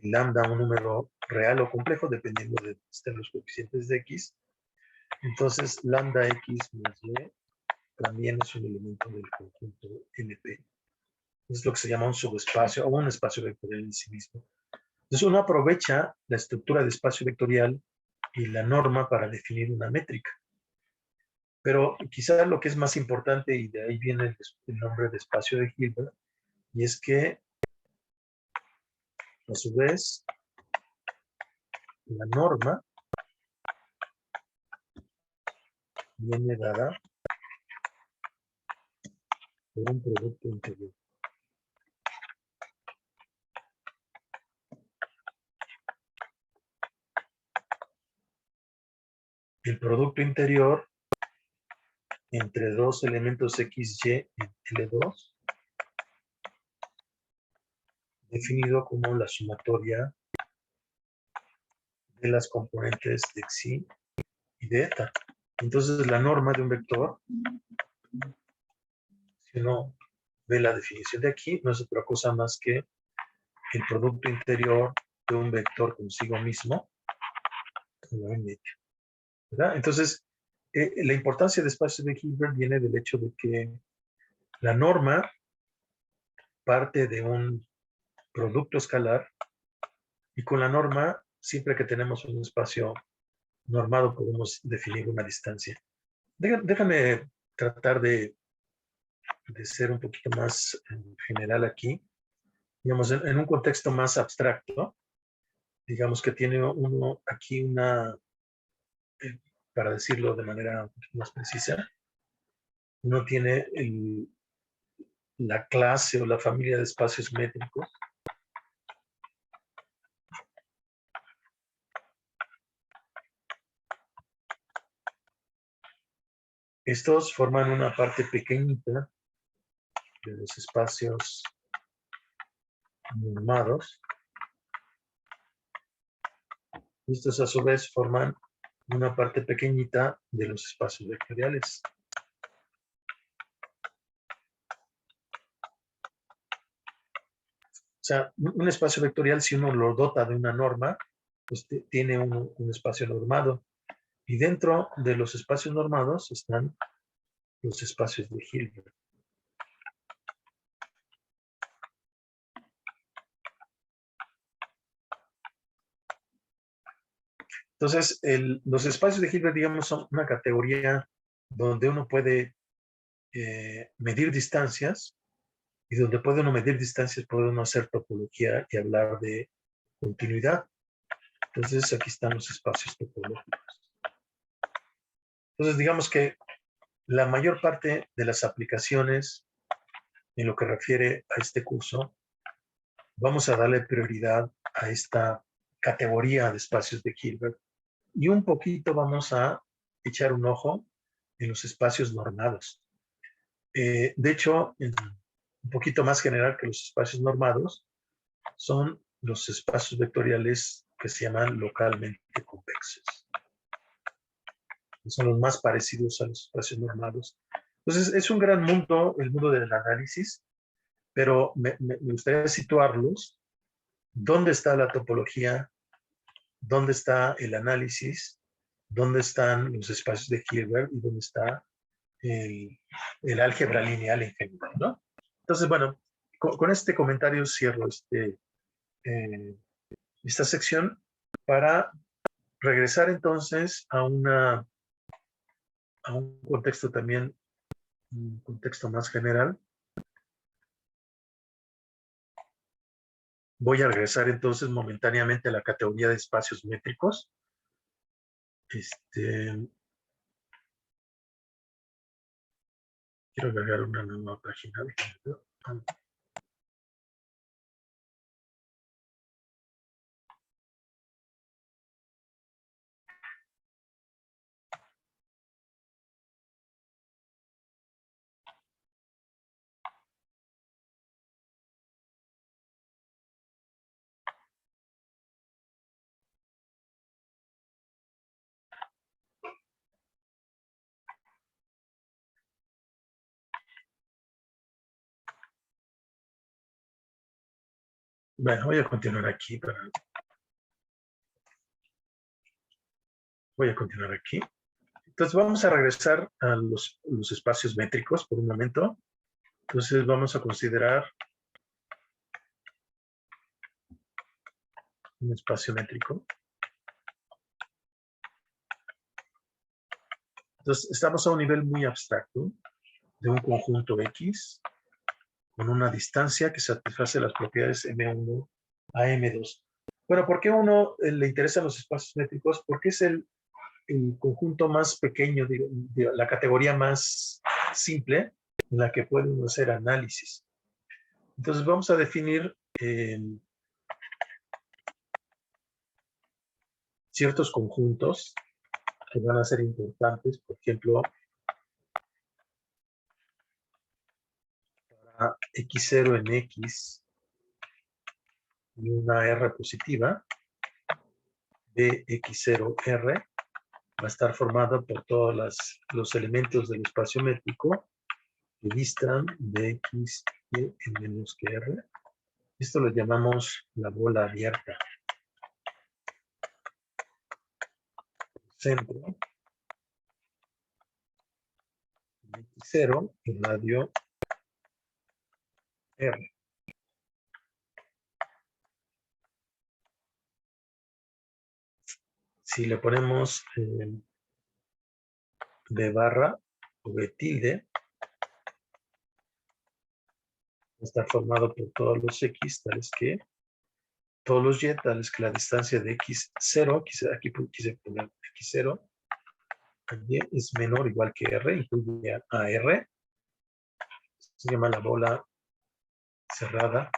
y lambda un número real o complejo, dependiendo de los coeficientes de X, entonces lambda X más Y también es un elemento del conjunto LP. Es lo que se llama un subespacio o un espacio vectorial en sí mismo. Entonces uno aprovecha la estructura de espacio vectorial y la norma para definir una métrica. Pero quizás lo que es más importante, y de ahí viene el nombre de espacio de Hilbert, y es que a su vez la norma viene dada por un producto interior. El producto interior entre dos elementos XY en L2, definido como la sumatoria de las componentes de Xi y de eta. Entonces la norma de un vector, si uno ve la definición de aquí, no es otra cosa más que el producto interior de un vector consigo mismo, ¿verdad? Entonces, la importancia de espacio de Hilbert viene del hecho de que la norma parte de un producto escalar y con la norma, siempre que tenemos un espacio normado, podemos definir una distancia. Déjame tratar de ser un poquito más general aquí. Digamos, en un contexto más abstracto, digamos que tiene uno aquí para decirlo de manera un poquito más precisa, uno tiene la clase o la familia de espacios métricos. Estos forman una parte pequeñita de los espacios normados. Estos a su vez forman una parte pequeñita de los espacios vectoriales. O sea, un espacio vectorial, si uno lo dota de una norma, pues tiene un espacio normado. Y dentro de los espacios normados están los espacios de Hilbert. Entonces, los espacios de Hilbert, digamos, son una categoría donde uno puede medir distancias, y donde puede uno medir distancias puede uno hacer topología y hablar de continuidad. Entonces, aquí están los espacios topológicos. Entonces, digamos que la mayor parte de las aplicaciones en lo que refiere a este curso, vamos a darle prioridad a esta categoría de espacios de Hilbert y un poquito vamos a echar un ojo en los espacios normados. De hecho, un poquito más general que los espacios normados son los espacios vectoriales que se llaman localmente convexos. Son los más parecidos a los espacios normados. Entonces, es un gran mundo, el mundo del análisis, pero me gustaría situarlos. ¿Dónde está la topología? ¿Dónde está el análisis? ¿Dónde están los espacios de Hilbert? ¿Y dónde está el álgebra lineal en general, ¿no? Entonces, bueno, con este comentario cierro esta sección para regresar entonces a un contexto también, un contexto más general. Voy a regresar entonces momentáneamente a la categoría de espacios métricos. Quiero agregar una nueva página. Bueno, voy a continuar aquí. Voy a continuar aquí. Entonces vamos a regresar a los espacios métricos por un momento. Entonces vamos a considerar un espacio métrico. Entonces estamos a un nivel muy abstracto de un conjunto X con una distancia que satisface las propiedades M1 a M2. Bueno, ¿por qué a uno le interesan los espacios métricos? Porque es el conjunto más pequeño, la categoría más simple en la que puede uno hacer análisis. Entonces vamos a definir ciertos conjuntos que van a ser importantes, por ejemplo, para X0 en X y una R positiva, de X0R va a estar formada por todos los elementos del espacio métrico que distan de X y en menos que R. Esto lo llamamos la bola abierta. Centro X0 y radio R. Si le ponemos B barra o B tilde, va a estar formado por todos los X, tales que todos los Y, tales que la distancia de X0, aquí quise poner X0, también es menor o igual que R, incluye a R. Se llama la bola cerrada.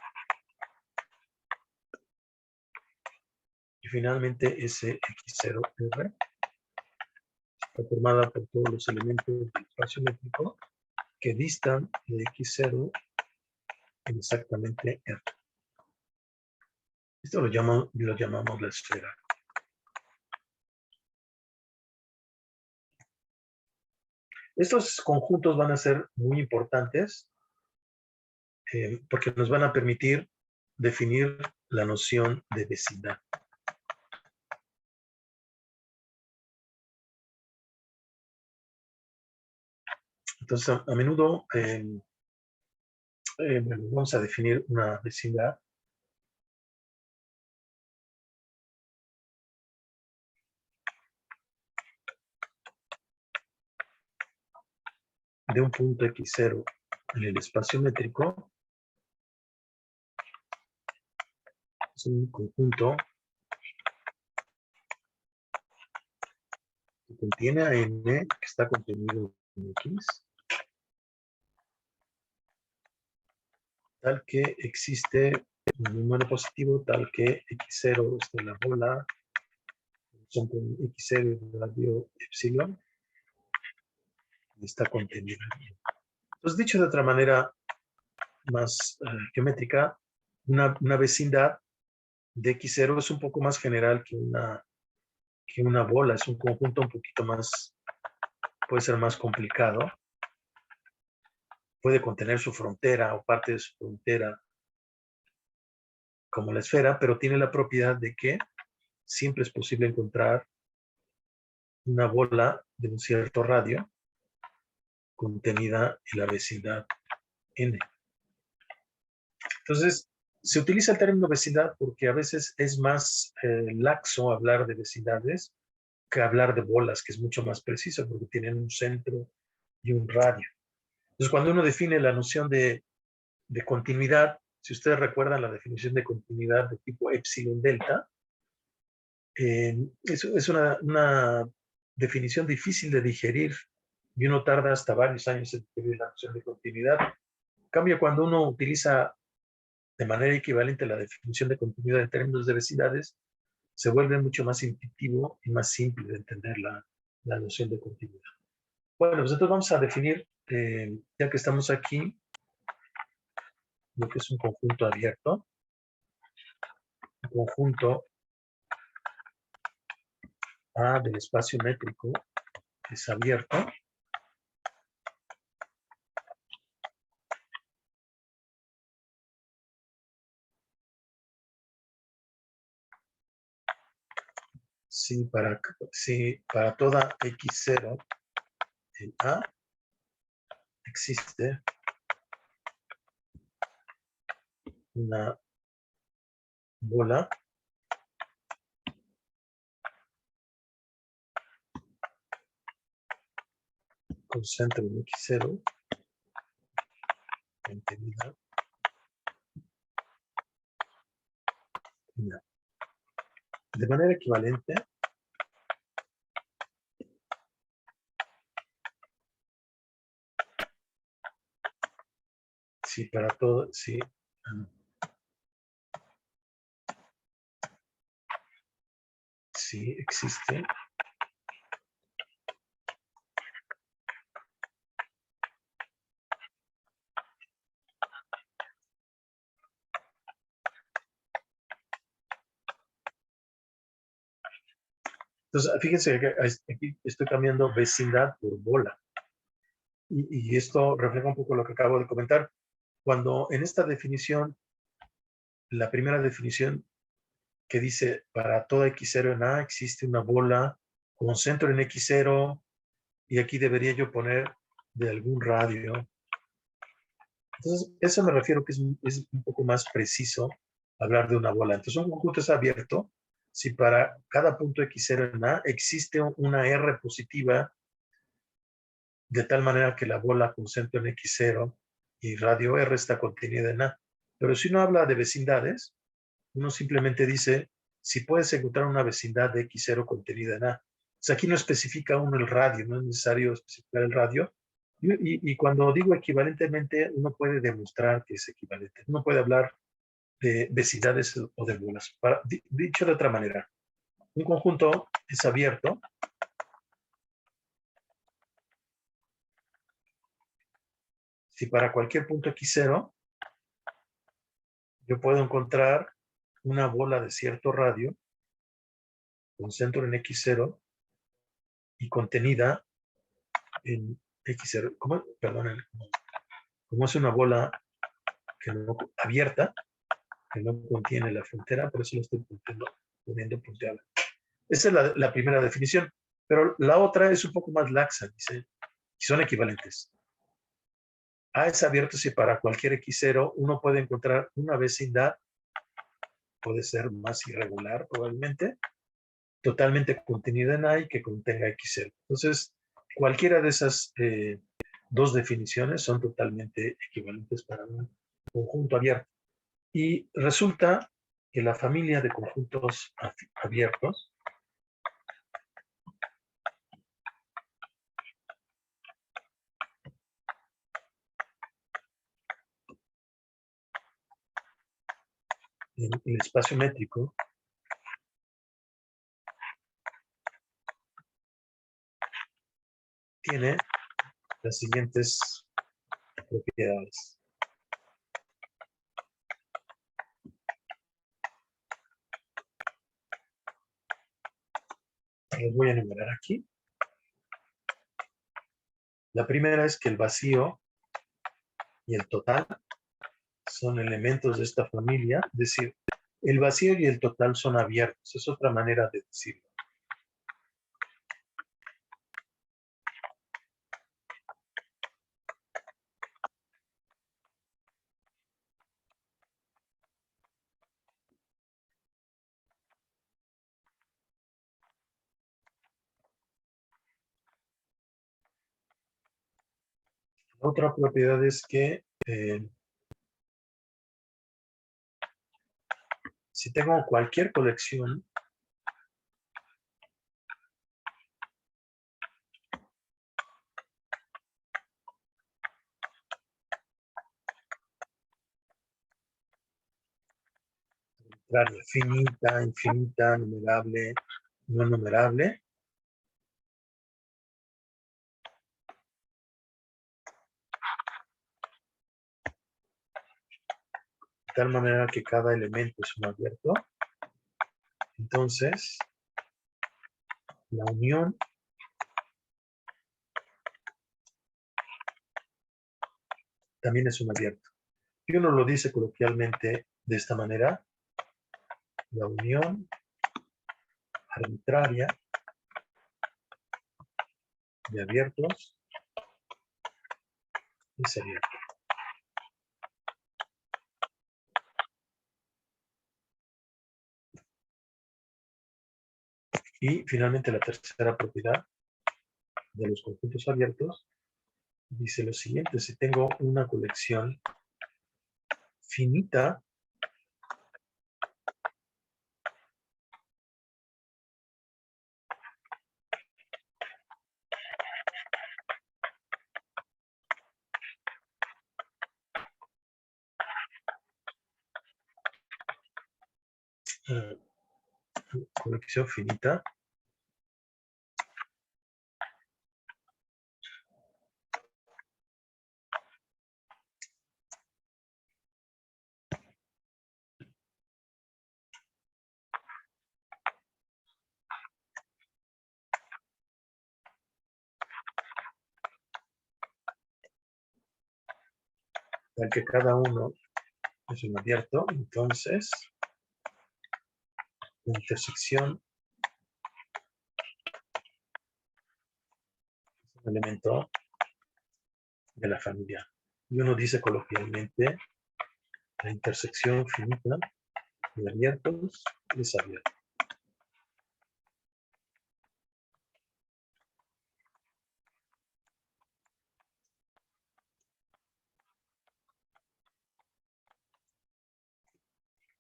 Y finalmente ese X0R está formada por todos los elementos del espacio métrico que distan de X0 en exactamente R. Esto lo llamamos la esfera. Estos conjuntos van a ser muy importantes porque nos van a permitir definir la noción de vecindad. Entonces, a menudo vamos a definir una vecindad de un punto X0 en el espacio métrico. Es un conjunto que contiene a n, que está contenido en X, tal que existe un número positivo, tal que X0 está en la bola, son con X0 y radio epsilon, y está contenido. Entonces, dicho de otra manera más geométrica, una vecindad de X0 es un poco más general que una bola, es un conjunto un poquito más, puede ser más complicado. Puede contener su frontera o parte de su frontera como la esfera, pero tiene la propiedad de que siempre es posible encontrar una bola de un cierto radio contenida en la vecindad N. Entonces, se utiliza el término vecindad porque a veces es más laxo hablar de vecindades que hablar de bolas, que es mucho más preciso porque tienen un centro y un radio. Entonces, cuando uno define la noción de continuidad, si ustedes recuerdan la definición de continuidad de tipo epsilon delta, es una definición difícil de digerir y uno tarda hasta varios años en digerir la noción de continuidad. En cambio, cuando uno utiliza de manera equivalente la definición de continuidad en términos de vecindades, se vuelve mucho más intuitivo y más simple de entender la noción de continuidad. Bueno, pues entonces vamos a definir, ya que estamos aquí, lo que es un conjunto abierto. Un conjunto A del espacio métrico es abierto. Si para toda x0 en A existe una bola con centro en x0 contenida en A. De manera equivalente, si para todo, si existe entonces, fíjense que aquí estoy cambiando vecindad por bola. Y esto refleja un poco lo que acabo de comentar. Cuando en esta definición, la primera definición que dice para toda x0 en A existe una bola con centro en x0 y aquí debería yo poner de algún radio. Entonces, eso me refiero que es un poco más preciso hablar de una bola. Entonces, un conjunto es abierto si para cada punto x0 en A existe una R positiva de tal manera que la bola con centro en x0 y radio R está contenida en A. Pero si uno habla de vecindades, uno simplemente dice si puedes encontrar una vecindad de x0 contenida en A. Entonces, aquí no especifica uno el radio, no es necesario especificar el radio. Y cuando digo equivalentemente, uno puede demostrar que es equivalente. Uno puede hablar de vecindades o de bolas. Dicho de otra manera, un conjunto es abierto si para cualquier punto x0 yo puedo encontrar una bola de cierto radio con centro en x0 y contenida en x0. Perdón, como es una bola que no, abierta, que no contiene la frontera, por eso lo estoy poniendo punteada. Esa es la primera definición. Pero la otra es un poco más laxa, dice, y son equivalentes. A es abierto si para cualquier x0 uno puede encontrar una vecindad, puede ser más irregular probablemente, totalmente contenida en A y que contenga x0. Entonces, cualquiera de esas dos definiciones son totalmente equivalentes para un conjunto abierto. Y resulta que la familia de conjuntos abiertos en el espacio métrico tiene las siguientes propiedades. Los voy a enumerar aquí. La primera es que el vacío y el total son elementos de esta familia, es decir, el vacío y el total son abiertos, es otra manera de decirlo. Otra propiedad es que si tengo cualquier colección arbitraria, finita, infinita, numerable, no numerable, de tal manera que cada elemento es un abierto, entonces la unión también es un abierto. Y uno lo dice coloquialmente de esta manera: la unión arbitraria de abiertos es abierto. Y finalmente la tercera propiedad de los conjuntos abiertos dice lo siguiente: si tengo una colección finita, colección finita, tal que cada uno es un abierto, entonces la intersección es un elemento de la familia. Y uno dice coloquialmente: la intersección finita de abiertos es abierto.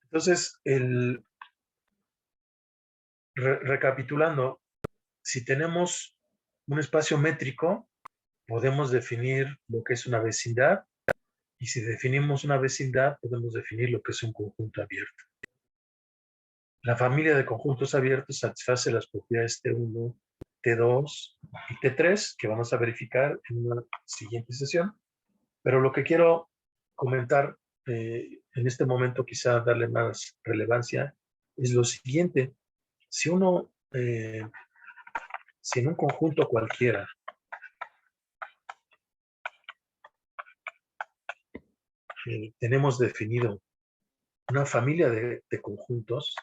Entonces, recapitulando, si tenemos un espacio métrico, podemos definir lo que es una vecindad, y si definimos una vecindad, podemos definir lo que es un conjunto abierto. La familia de conjuntos abiertos satisface las propiedades T1, T2 y T3, que vamos a verificar en una siguiente sesión. Pero lo que quiero comentar en este momento, quizá darle más relevancia, es lo siguiente: si si en un conjunto cualquiera tenemos definido una familia de conjuntos,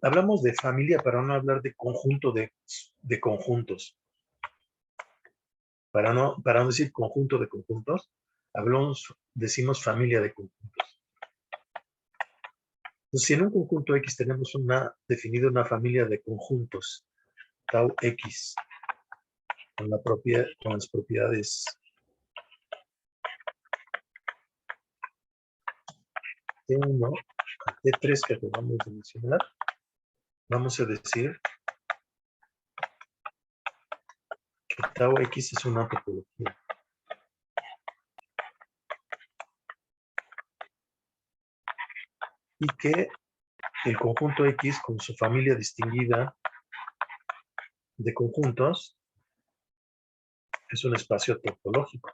hablamos de familia para no hablar de conjunto de conjuntos. Para no decir conjunto de conjuntos, decimos familia de conjuntos. Entonces, si en un conjunto X tenemos definida una familia de conjuntos, tau X, con las propiedades T1 a T3 que acabamos de mencionar, vamos a decir que tau X es una topología. Y que el conjunto X con su familia distinguida de conjuntos es un espacio topológico.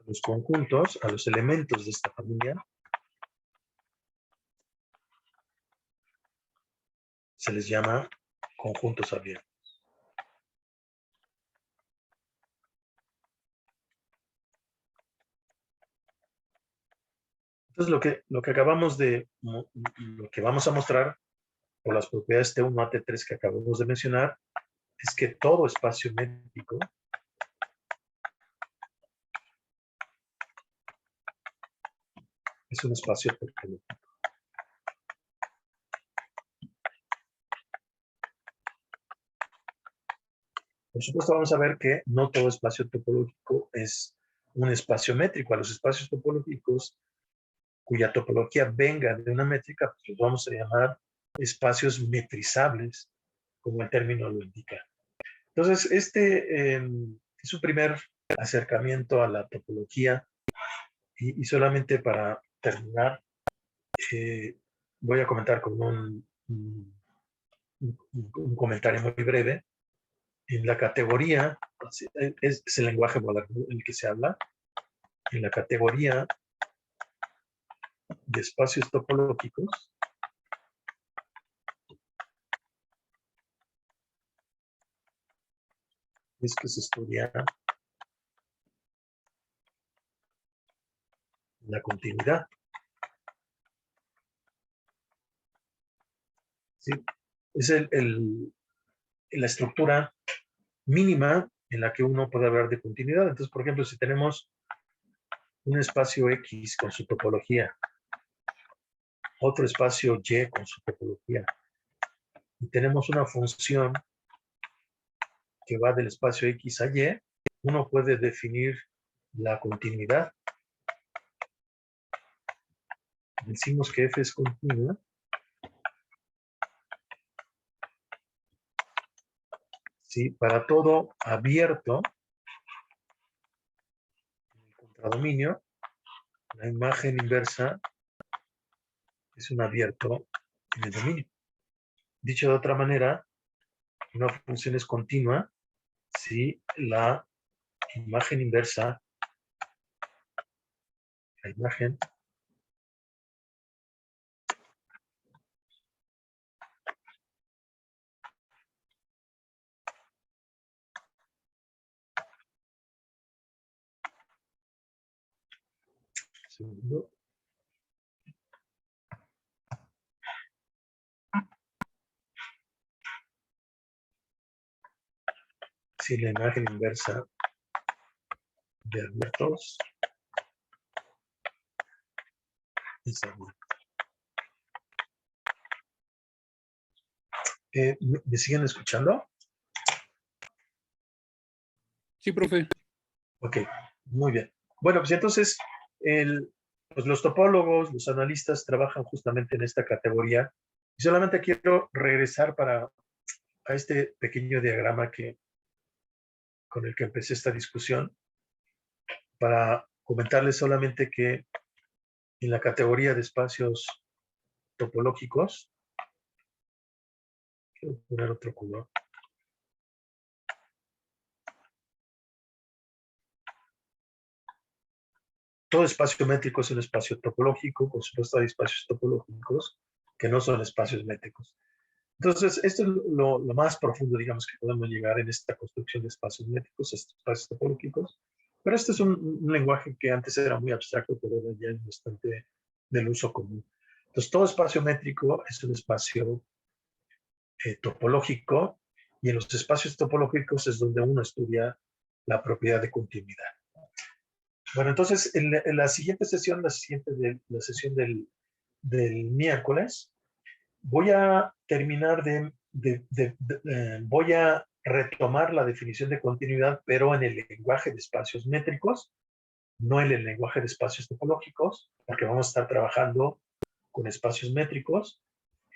Los conjuntos, a los elementos de esta familia, se les llama conjuntos abiertos. Entonces, lo que lo que vamos a mostrar por las propiedades T1 a T3 que acabamos de mencionar, es que todo espacio métrico es un espacio topológico. Por supuesto, vamos a ver que no todo espacio topológico es un espacio métrico. A los espacios topológicos cuya topología venga de una métrica, pues los vamos a llamar espacios metrizables, como el término lo indica. Entonces, este es un primer acercamiento a la topología y solamente para terminar, voy a comentar con un comentario muy breve. En la categoría, es el lenguaje moderno el que se habla, en la categoría de espacios topológicos, es que se estudia la continuidad. ¿Sí? Es la estructura mínima en la que uno puede hablar de continuidad. Entonces, por ejemplo, si tenemos un espacio X con su topología, otro espacio Y con su topología, y tenemos una función que va del espacio X a Y, uno puede definir la continuidad. Decimos que F es continua ¿sí? Para todo abierto en el contradominio, la imagen inversa es un abierto en el dominio. Dicho de otra manera, una función es continua si la imagen inversa, la imagen segundo, si la imagen inversa de abiertos es abierta. ¿Me siguen escuchando? Sí, profe. Ok, muy bien. Bueno, pues entonces, pues los topólogos, los analistas trabajan justamente en esta categoría. Y solamente quiero regresar a este pequeño diagrama con el que empecé esta discusión, para comentarles solamente que en la categoría de espacios topológicos, quiero poner otro color. Todo espacio métrico es un espacio topológico, por supuesto hay espacios topológicos que no son espacios métricos. Entonces, esto es lo más profundo, digamos, que podemos llegar en esta construcción de espacios métricos, espacios topológicos. Pero este es un lenguaje que antes era muy abstracto, pero ahora ya es bastante del uso común. Entonces, todo espacio métrico es un espacio topológico, y en los espacios topológicos es donde uno estudia la propiedad de continuidad. Bueno, entonces, en la siguiente sesión, la sesión del miércoles, voy a terminar voy a retomar la definición de continuidad, pero en el lenguaje de espacios métricos, no en el lenguaje de espacios topológicos, porque vamos a estar trabajando con espacios métricos.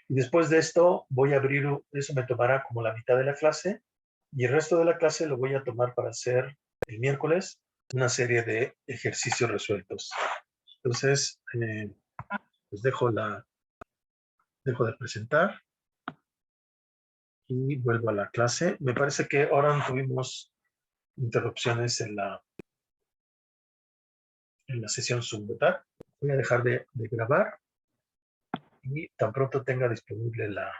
Y después de esto voy a abrir, eso me tomará como la mitad de la clase, y el resto de la clase lo voy a tomar para hacer el miércoles una serie de ejercicios resueltos. Entonces, pues dejo de presentar y vuelvo a la clase. Me parece que ahora no tuvimos interrupciones en la sesión Zoom, ¿verdad? Voy a dejar de grabar y tan pronto tenga disponible la